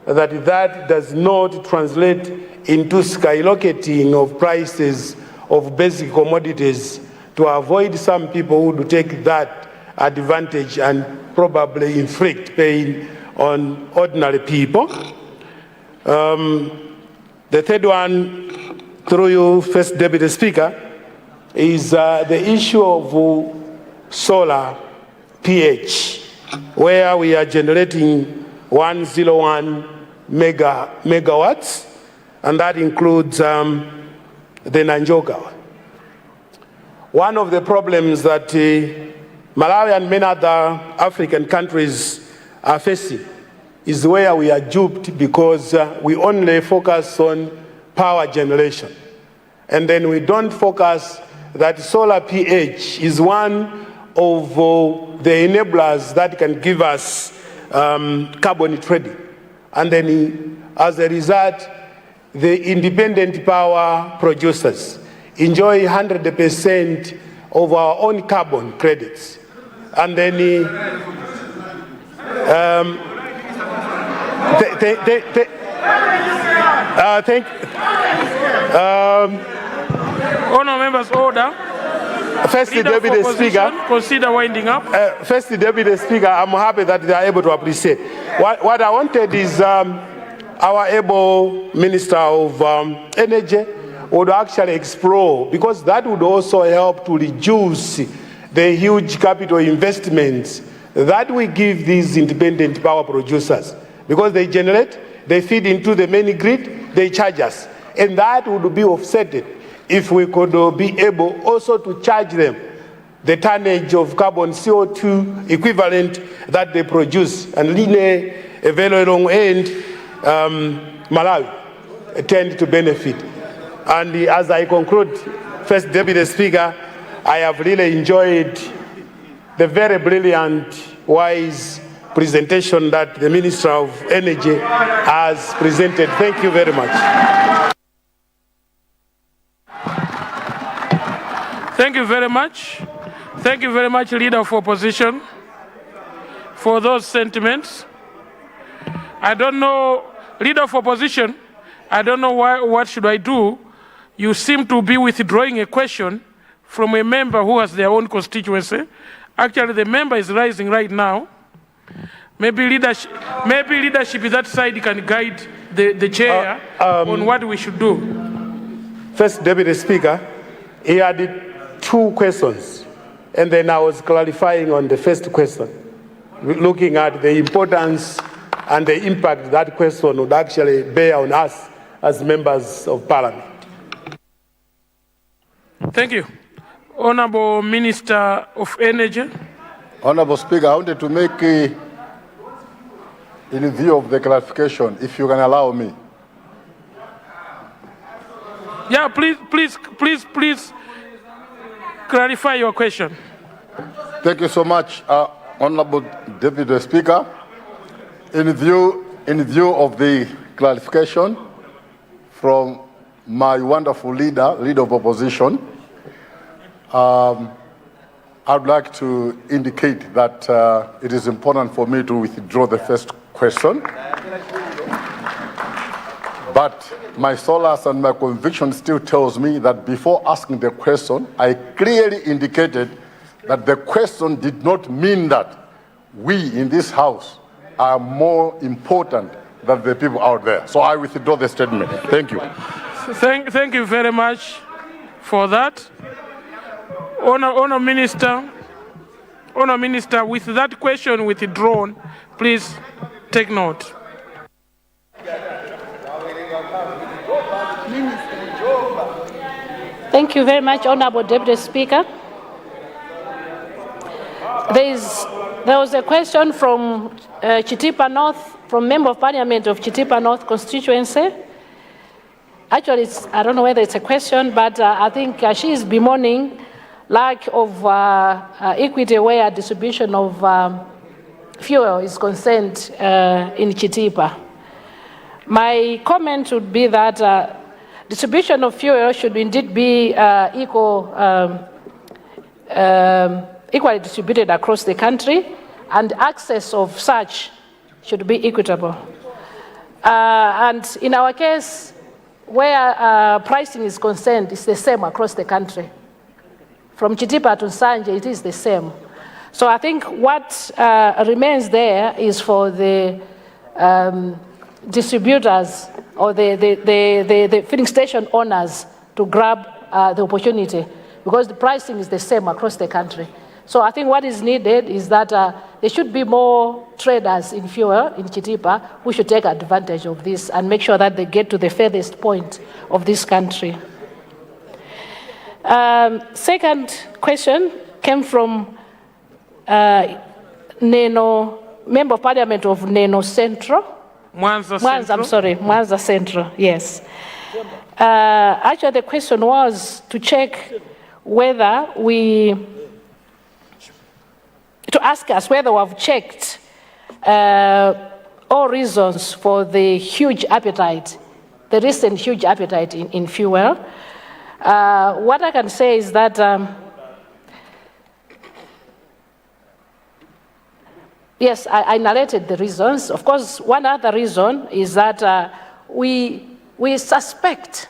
that that does not translate into skyrocketing of prices of basic commodities, to avoid some people who would take that advantage and probably inflict pain on ordinary people. The third one, through you, First Deputy Speaker, is the issue of solar PH, where we are generating 101 megawatts, and that includes the Nanjoka. One of the problems that Malawi and many other African countries are facing is where we are duped, because we only focus on power generation. And then we don't focus that solar PH is one of the enablers that can give us carbon trading. And then as a result, the independent power producers enjoy 100% of our own carbon credits. And then Honourable members, order. First Deputy Speaker, consider winding up. First Deputy Speaker, I'm happy that they are able to appreciate. What I wanted is our able Minister of Energy would actually explore, because that would also help to reduce the huge capital investments that we give these independent power producers, because they generate, they feed into the main grid, they charge us, and that would be offset if we could be able also to charge them the tonnage of carbon CO2 equivalent that they produce, and in a very long end, Malawi tend to benefit. And as I conclude, First Deputy Speaker, I have really enjoyed the very brilliant, wise presentation that the Minister of Energy has presented. Thank you very much. Thank you very much. Thank you very much, Leader of Opposition, for those sentiments. I don't know, Leader of Opposition, I don't know what should I do. You seem to be withdrawing a question from a member who has their own constituency. Actually, the member is rising right now. Maybe leadership that side can guide the chair on what we should do. First Deputy Speaker, he had 2 questions, and then I was clarifying on the first question, looking at the importance and the impact that question would actually bear on us as members of Parliament. Thank you. Honourable Minister of Energy. Honourable Speaker, I wanted to make, in view of the clarification, if you can allow me. Yeah, please clarify your question. Thank you so much, Honourable Deputy Speaker. In view of the clarification from my wonderful leader of opposition, I'd like to indicate that it is important for me to withdraw the first question. But my solace and my conviction still tells me that before asking the question, I clearly indicated that the question did not mean that we in this House are more important than the people out there. So I withdraw the statement. Thank you. Thank you very much for that. Honour Minister, with that question withdrawn, please take note. Thank you very much, Honourable Deputy Speaker. There was a question from Chitipa North, from Member of Parliament of Chitipa North constituency. Actually, I don't know whether it's a question, but I think she is bemoaning lack of equity where distribution of fuel is concerned in Chitipa. My comment would be that distribution of fuel should indeed be equally distributed across the country, and access of such should be equitable. And in our case, where pricing is concerned, it's the same across the country. From Chitipa to Nsanje, it is the same. So I think what remains there is for the distributors or the filling station owners to grab the opportunity, because the pricing is the same across the country. So I think what is needed is that there should be more traders in fuel in Chitipa who should take advantage of this and make sure that they get to the furthest point of this country. Second question came from Neno, Member of Parliament of Neno Central. Mwanza Central, yes. Actually, the question was to check whether to ask us whether we have checked all reasons for the huge appetite, the recent huge appetite in fuel. What I can say is that yes, I narrated the reasons. Of course, one other reason is that we suspect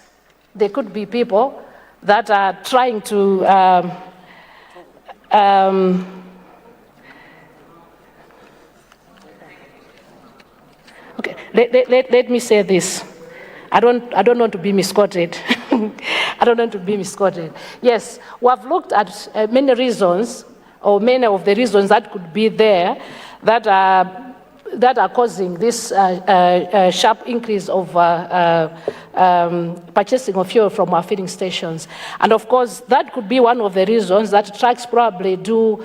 there could be people that are trying to okay, let me say this. I don't want to be misquoted. I don't want to be misquoted. Yes, we have looked at many reasons, or many of the reasons that could be there that are causing this sharp increase of purchasing of fuel from our filling stations. And of course, that could be one of the reasons that trucks probably do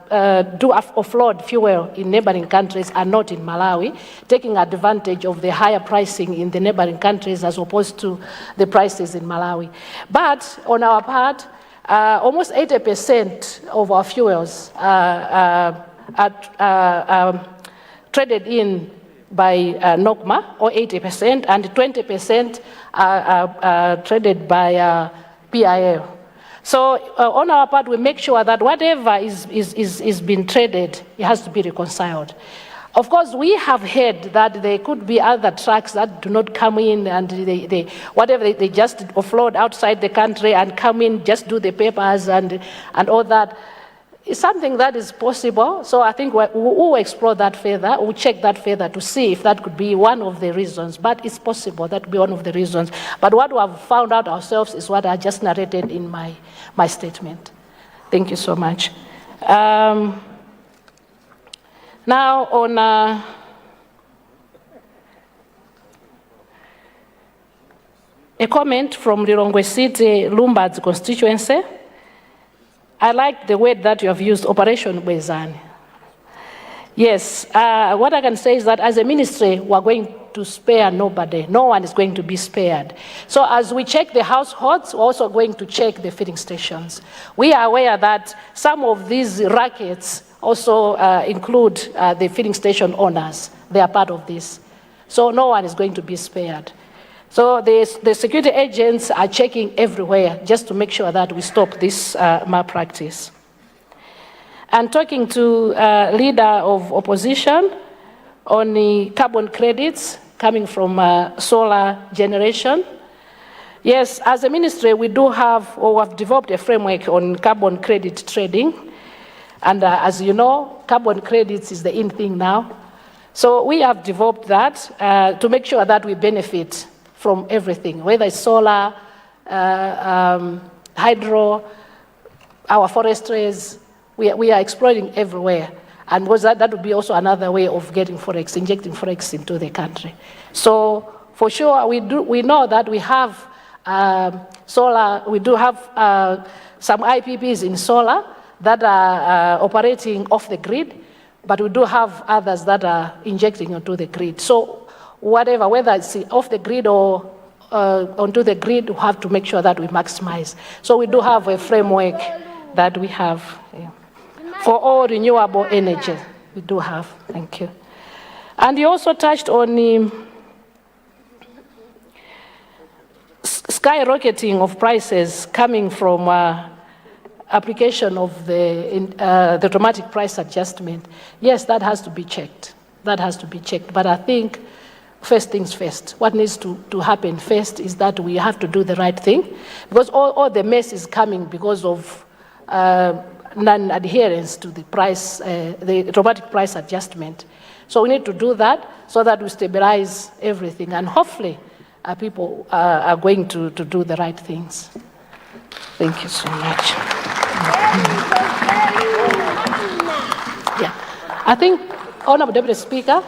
offload fuel in neighboring countries and not in Malawi, taking advantage of the higher pricing in the neighboring countries as opposed to the prices in Malawi. But on our part, almost 80% of our fuels are traded in by NOCMA, or 80%, and 20% are traded by PIL. So on our part, we make sure that whatever is being traded, it has to be reconciled. Of course, we have heard that there could be other trucks that do not come in, and they just offload outside the country and come in, just do the papers and all that. It's something that is possible. So I think we'll explore that further. We'll check that further to see if that could be one of the reasons. But it's possible that could be one of the reasons. But what we have found out ourselves is what I just narrated in my statement. Thank you so much. Now on a comment from Lilongwe City, Lumbad's constituency. I like the word that you have used, Operation Bwezani. Yes, what I can say is that as a ministry, we're going to spare nobody. No one is going to be spared. So as we check the households, we're also going to check the filling stations. We are aware that some of these rackets also include the filling station owners. They are part of this. So no one is going to be spared. So the security agents are checking everywhere just to make sure that we stop this malpractice. And talking to leader of opposition on the carbon credits coming from solar generation. Yes, as a ministry, we do have, or have developed a framework on carbon credit trading. And as you know, carbon credits is the in thing now. So we have developed that to make sure that we benefit from everything, whether it's solar, hydro, our forestries. We are exploring everywhere. And that would be also another way of getting forex, injecting forex into the country. So for sure, we know that we have solar, we do have some IPPs in solar that are operating off the grid, but we do have others that are injecting onto the grid. So whatever, whether it's off the grid or onto the grid, we have to make sure that we maximize. So we do have a framework that we have for all renewable energy. We do have. Thank you. And you also touched on the skyrocketing of prices coming from application of the automatic price adjustment. Yes, that has to be checked. That has to be checked. But I think first things first. What needs to happen first is that we have to do the right thing, because all the mess is coming because of non-adherence to the price, the automatic price adjustment. So we need to do that so that we stabilize everything, and hopefully people are going to do the right things. Thank you so much. Yeah, I think, Honorable Deputy Speaker,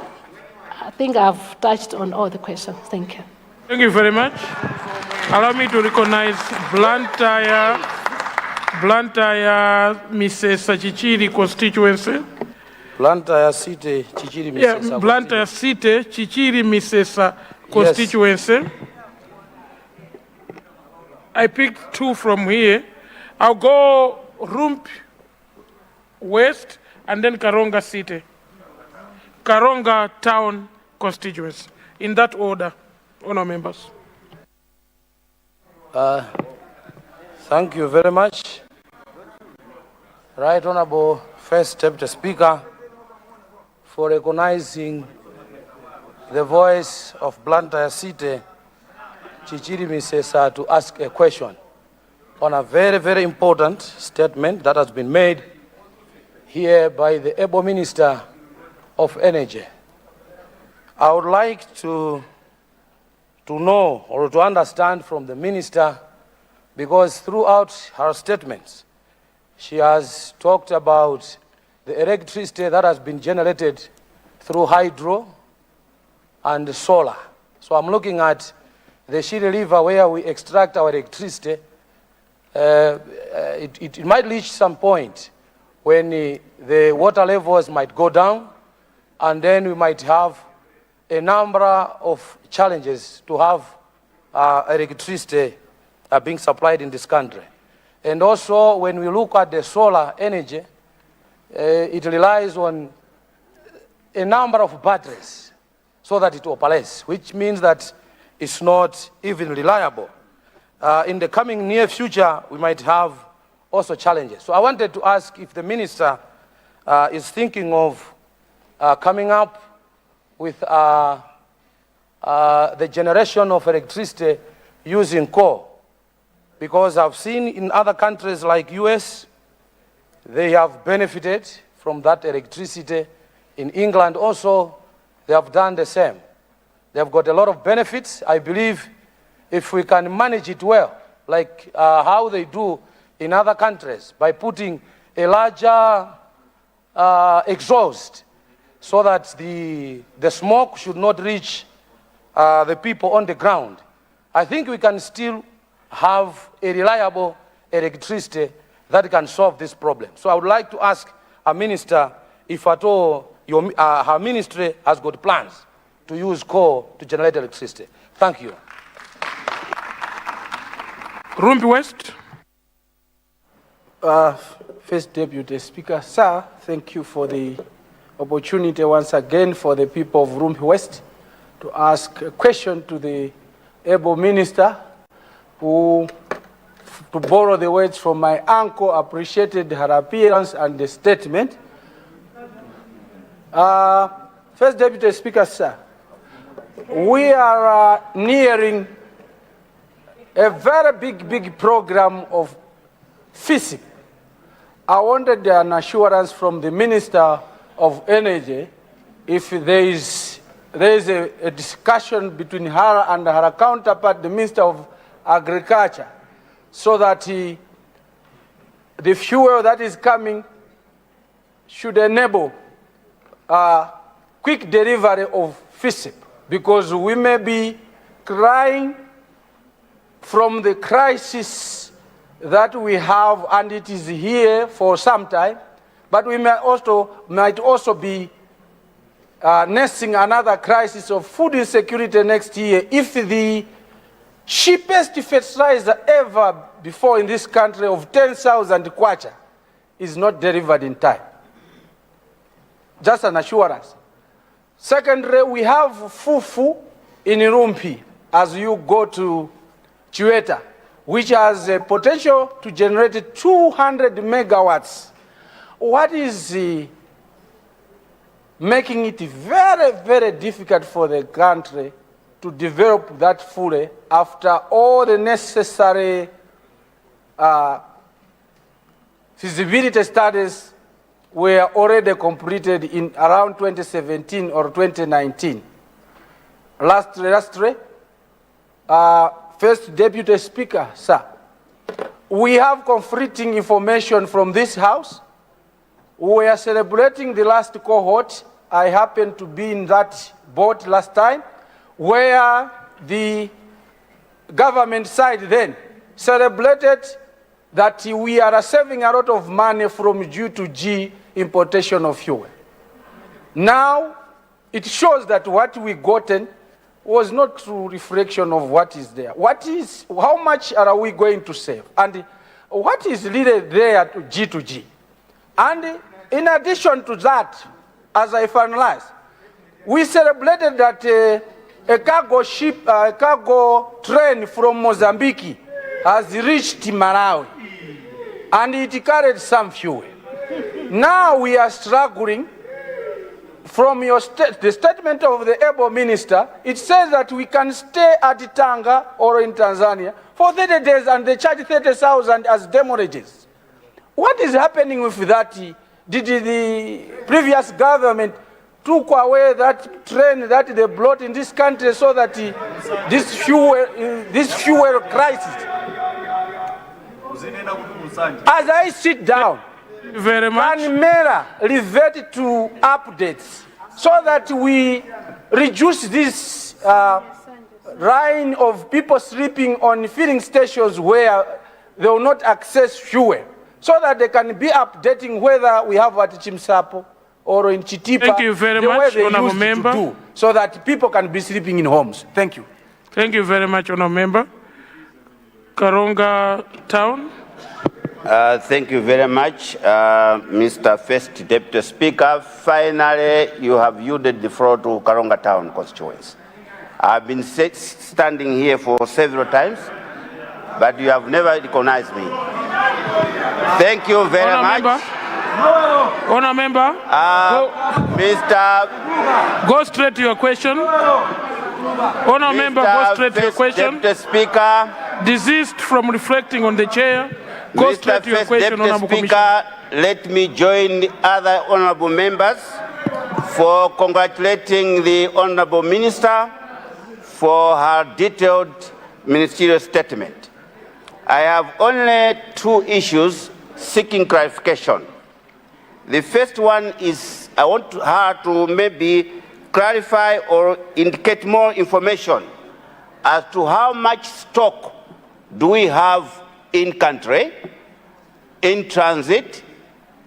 I think I've touched on all the questions. Thank you. Thank you very much. Allow me to recognize Blantyre, Mrs. Chichiri constituency. Blantyre City, Chichiri, Mrs. Yeah, Blantyre City, Chichiri, Mrs. constituency. Yes. I picked two from here. I'll go Rump West and then Karonga City. Karonga Town constituency. In that order, honour members. Thank you very much. Right Honourable First Deputy Speaker, for recognizing the voice of Blantyre City, Chichiri Misesa, to ask a question on a very, very important statement that has been made here by the able Minister of Energy. I would like to know or to understand from the Minister, because throughout her statements, she has talked about the electricity that has been generated through hydro and solar. So I'm looking at the Shire River where we extract our electricity. It might reach some point when the water levels might go down, and then we might have a number of challenges to have electricity being supplied in this country. And also, when we look at the solar energy, it relies on a number of batteries so that it operates, which means that it's not even reliable. In the coming near future, we might have also challenges. So I wanted to ask if the minister is thinking of coming up with the generation of electricity using coal, because I've seen in other countries like US, they have benefited from that electricity. In England also, they have done the same. They have got a lot of benefits. I believe if we can manage it well, like how they do in other countries, by putting a larger exhaust so that the smoke should not reach the people on the ground, I think we can still have a reliable electricity that can solve this problem. So I would like to ask our minister if at all her ministry has got plans to use coal to generate electricity. Thank you. Rumbi West. First Deputy Speaker, sir, thank you for the opportunity once again for the people of Rumbi West to ask a question to the able minister who, to borrow the words from my uncle, appreciated her appearance and the statement. First Deputy Speaker, sir, we are nearing a very big program of FISIP. I wanted an assurance from the Minister of Energy if there is a discussion between her and her counterpart, the Minister of Agriculture, so that the fuel that is coming should enable quick delivery of FISIP, because we may be crying from the crisis that we have, and it is here for some time, but we might also be nursing another crisis of food insecurity next year if the cheapest fertilizer ever before in this country of 10,000 kwacha is not delivered in time. Just an assurance. Secondly, we have fufu in Rumpi as you go to Chiweta, which has a potential to generate 200 megawatts. What is making it very difficult for the country to develop that fully after all the necessary feasibility studies were already completed in around 2017 or 2019. Lastly, First Deputy Speaker, sir, we have conflicting information from this House. We are celebrating the last cohort. I happened to be in that boat last time, where the government side then celebrated that we are saving a lot of money from G2G importation of fuel. Now, it shows that what we gotten was not true reflection of what is there. How much are we going to save? And what is really there to G2G? And in addition to that, as I finalize, we celebrated that a cargo train from Mozambique has reached Malawi, and it carried some fuel. Now we are struggling. From the statement of the able minister, it says that we can stay at Tanga or in Tanzania for 30 days and they charge 30,000 as demorages. What is happening with that? Did the previous government took away that train that they brought in this country so that this fuel crisis? As I sit down, very much. Can Mera revert to updates so that we reduce this line of people sleeping on filling stations where they will not access fuel, so that they can be updating whether we have at Chimsapo or in Chitipa. Thank you very much, Honourable Member. So that people can be sleeping in homes. Thank you. Thank you very much, Honourable Member. Karonga Town. Thank you very much, Mr. First Deputy Speaker. Finally, you have yielded the floor to Karonga Town constituency. I've been standing here for several times, but you have never recognized me. Thank you very much. Honour member, Mr. Go straight to your question. Honour member, go straight to your question. Deputy Speaker. Desist from reflecting on the chair. Go Mr. straight to your First question, Deputy Honourable Speaker, let me join the other honourable members for congratulating the Honourable Minister for her detailed ministerial statement. I have only two issues seeking clarification. The first one is I want her to maybe clarify or indicate more information as to how much stock do we have in country, in transit,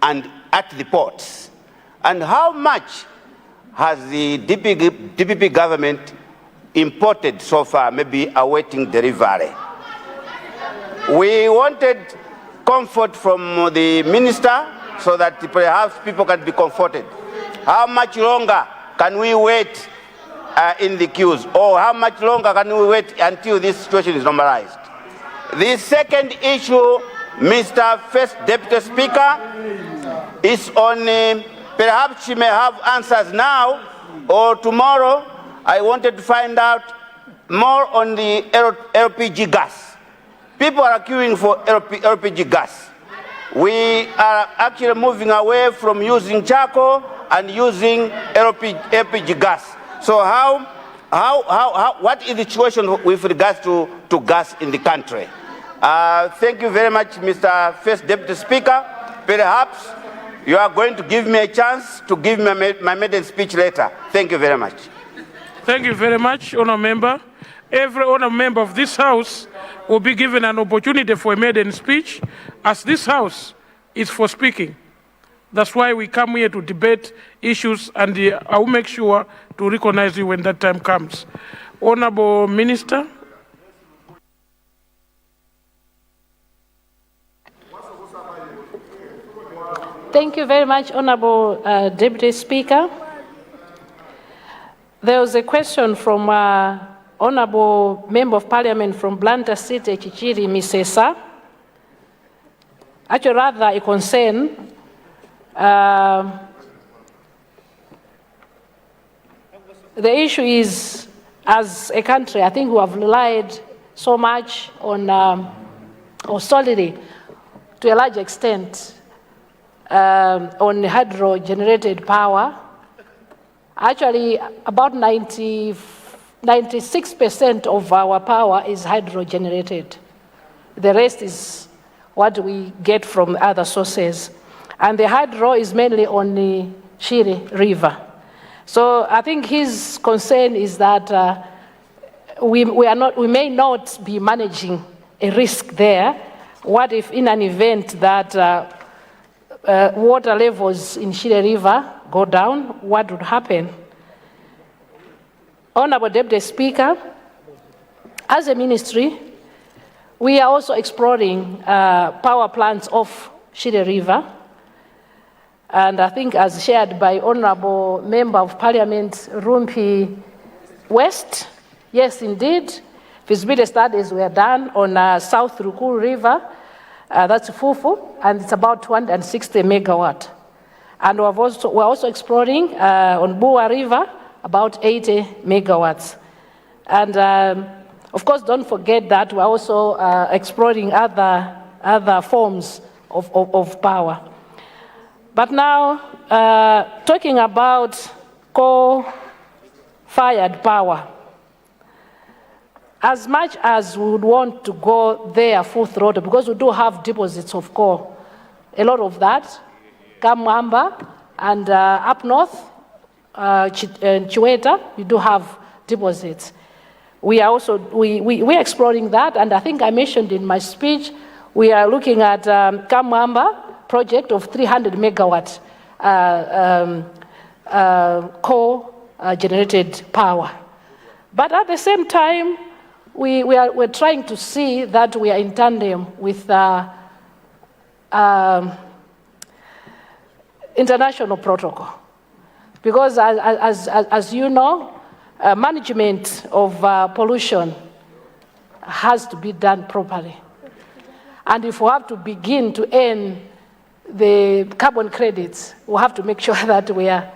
and at the ports, and how much has the DPP government imported so far, maybe awaiting delivery. We wanted comfort from the minister so that perhaps people can be comforted. How much longer can we wait in the queues, or how much longer can we wait until this situation is normalized? The second issue, Mr. First Deputy Speaker, is on, perhaps she may have answers now or tomorrow. I wanted to find out more on the LPG gas. People are queuing for LPG gas. We are actually moving away from using charcoal and using LPG gas. So what is the situation with regards to gas in the country? Thank you very much, Mr. First Deputy Speaker. Perhaps you are going to give me a chance to give my maiden speech later. Thank you very much. Thank you very much, Honour Member. Every Honour Member of this House will be given an opportunity for a maiden speech, as this House is for speaking. That's why we come here to debate issues, and I will make sure to recognize you when that time comes. Honourable Minister. Thank you very much, Honourable Deputy Speaker. There was a question from Honourable Member of Parliament from Luntha City, Chichiri Misesa. Actually, rather a concern. The issue is, as a country, I think we have relied so much on, or solely, to a large extent, on hydro-generated power. Actually, about 96% of our power is hydro-generated. The rest is what we get from other sources. And the hydro is mainly on the Shire River. So I think his concern is that we may not be managing a risk there. What if in an event that water levels in Shire River go down, what would happen? Honourable Deputy Speaker, as a ministry, we are also exploring power plants off Shire River. And I think as shared by Honourable Member of Parliament Rumpi West, yes indeed, feasibility studies were done on South Rukuru River, that's Fufu, and it's about 260 megawatt. And we're also exploring on Bua River, about 80 megawatts. And of course, don't forget that we're also exploring other forms of power. But now, talking about coal-fired power, as much as we would want to go there full throttle, because we do have deposits of coal, a lot of that, Kamwamba, and up north, Chiweta, we do have deposits. We are also we're exploring that, and I think I mentioned in my speech, we are looking at Kamwamba project of 300 megawatt coal-generated power. But at the same time, we're trying to see that we are in tandem with international protocol. Because as you know, management of pollution has to be done properly. And if we have to begin to earn the carbon credits, we have to make sure that we are,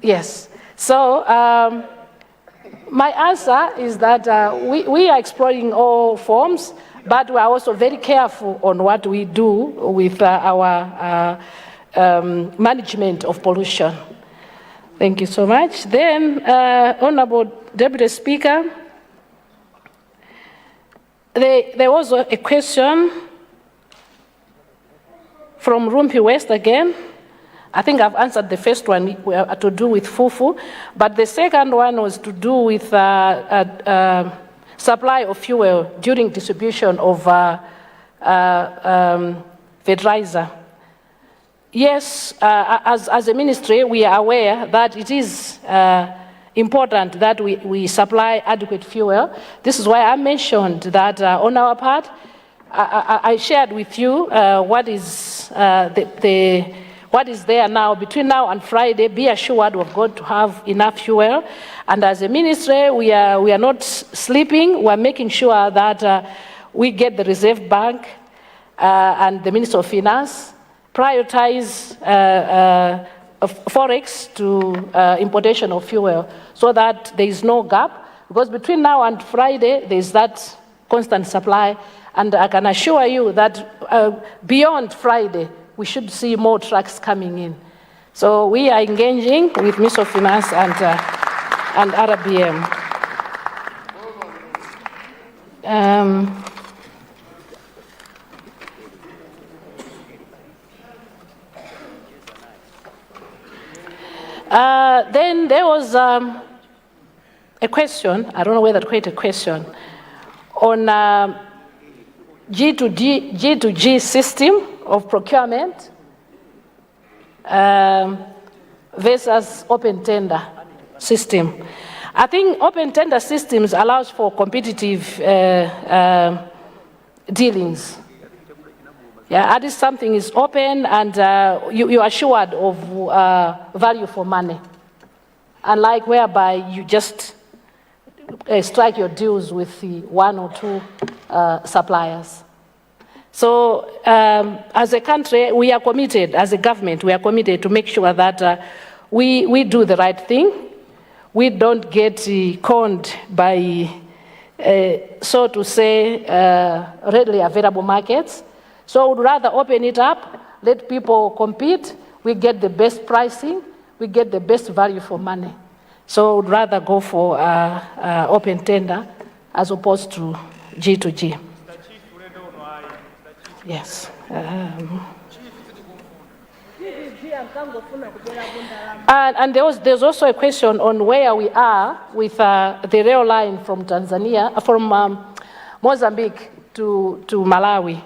yes. So my answer is that we are exploring all forms, but we are also very careful on what we do with our management of pollution. Thank you so much. Then, Honorable Deputy Speaker, there was a question from Rumpi West again. I think I've answered the first one to do with fufu, but the second one was to do with supply of fuel during distribution of fertilizer. Yes, as a ministry, we are aware that it is important that we supply adequate fuel. This is why I mentioned that on our part, I shared with you what is what is there now. Between now and Friday, be assured we're going to have enough fuel. And as a ministry, we are not sleeping. We're making sure that we get the Reserve Bank and the Minister of Finance prioritize forex to importation of fuel so that there is no gap. Because between now and Friday, there is that constant supply. And I can assure you that beyond Friday, we should see more trucks coming in. So we are engaging with Minister of Finance and RBM. Then there was a question, I don't know whether to create a question, on G2G system of procurement versus open tender system. I think open tender systems allows for competitive dealings. Yeah, at least something is open and you are assured of value for money. Unlike whereby you just strike your deals with the one or two suppliers. So as a country, we are committed, as a government, we are committed to make sure that we do the right thing. We don't get conned by, so to say, readily available markets. So I would rather open it up, let people compete, we get the best pricing, we get the best value for money. So I would rather go for open tender as opposed to G2G. Yes. And there's also a question on where we are with the rail line from Tanzania, from Mozambique to Malawi.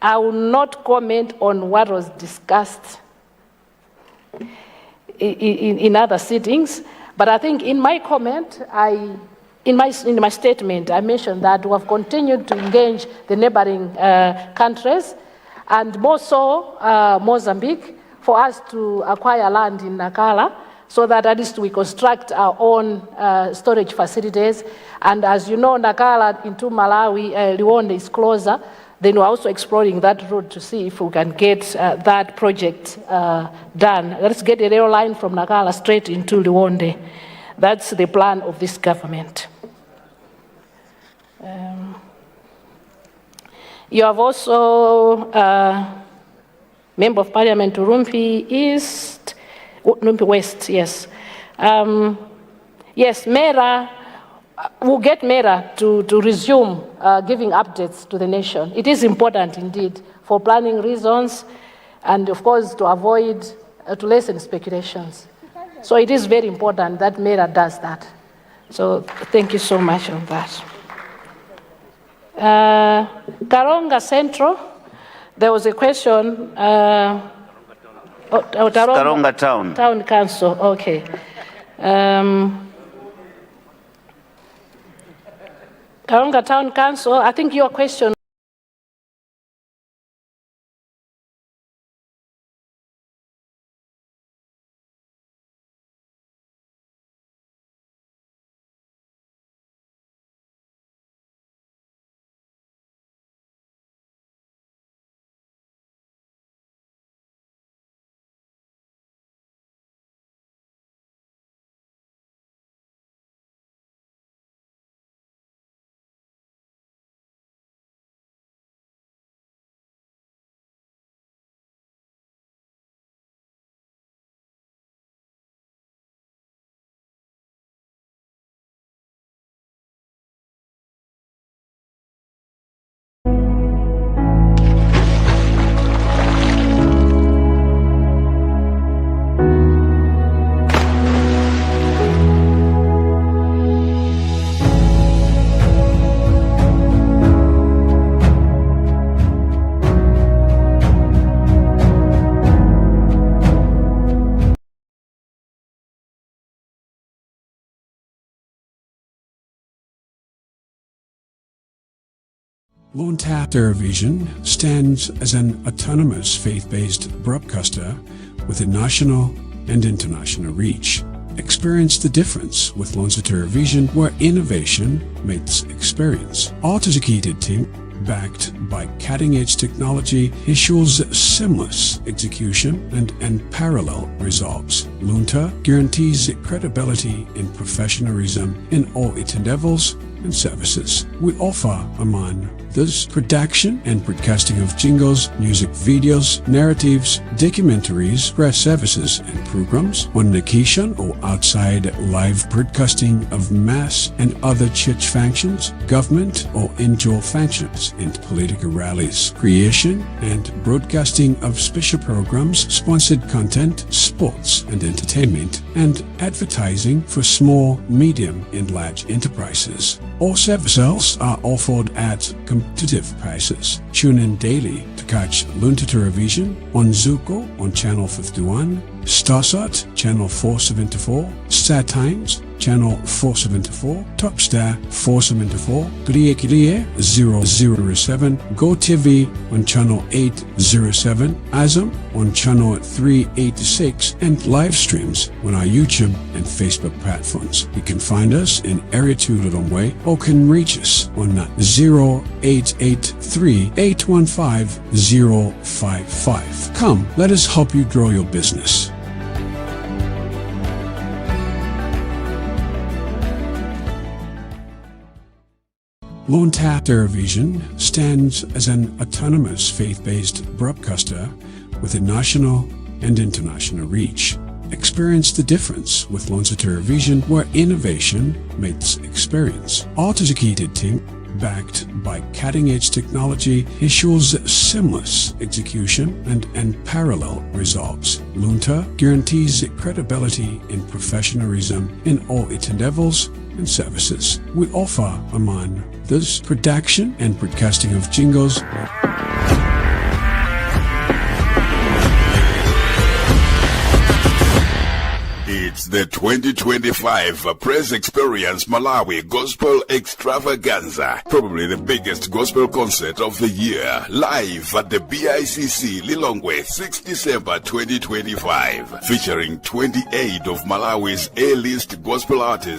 I will not comment on what was discussed in other sittings, but I think in my comment, in my statement, I mentioned that we have continued to engage the neighboring countries, and more so Mozambique, for us to acquire land in Nacala, so that at least we construct our own storage facilities. And as you know, Nacala into Malawi, Liwonde is closer. Then we're also exploring that route to see if we can get that project done. Let's get a rail line from Nacala straight into Liwonde. That's the plan of this government. You have also Member of Parliament to Rumpi East, Rumpi West, yes. Yes, Mera, we'll get Mera to resume giving updates to the nation. It is important indeed for planning reasons and of course to avoid, to lessen speculations. So it is very important that Mera does that. So thank you so much on that. Karonga Central, there was a question. Karonga Town. Town Council, okay. Karonga Town Council, I think your question Luntha Television stands as an autonomous faith-based broadcaster with a national and international reach. Experience the difference with Luntha Television, where innovation meets experience. Auto-educated team backed by cutting-edge technology ensures seamless execution and unparalleled results. Luntha guarantees credibility and professionalism in all its endeavors and services. We offer, among this, production and broadcasting of jingles, music videos, narratives, documentaries, press services and programs, on location or outside, live broadcasting of mass and other church functions, government or indoor functions, and political rallies, creation and broadcasting of special programs, sponsored content, sports and entertainment, and advertising for small, medium, and large enterprises. All services are offered at competitive prices. Tune in daily to catch Luntha Television on Zuko on Channel 51, Starsat Channel 474, Star Times Channel 474, Topstar 474, Kliye 007, GoTV on Channel 807, Azam on Channel 386, and live streams on our YouTube and Facebook platforms. You can find us in Area 2 Lilongwe or can reach us on 0883 815 055. Come, let us help you grow your business. Luntha Television stands as an autonomous faith-based broadcaster with a national and international reach. Experience the difference with Luntha Television, where innovation meets experience. Auto-educated team backed by cutting-edge technology ensures seamless execution and unparalleled results. Luntha guarantees credibility and professionalism in all its endeavors and services. We offer, among this, production and broadcasting of jingles, It's the 2025 Press Experience Malawi Gospel Extravaganza, probably the biggest gospel concert of the year, live at the BICC Lilongwe, 6 December 2025, featuring 28 of Malawi's A-list gospel artists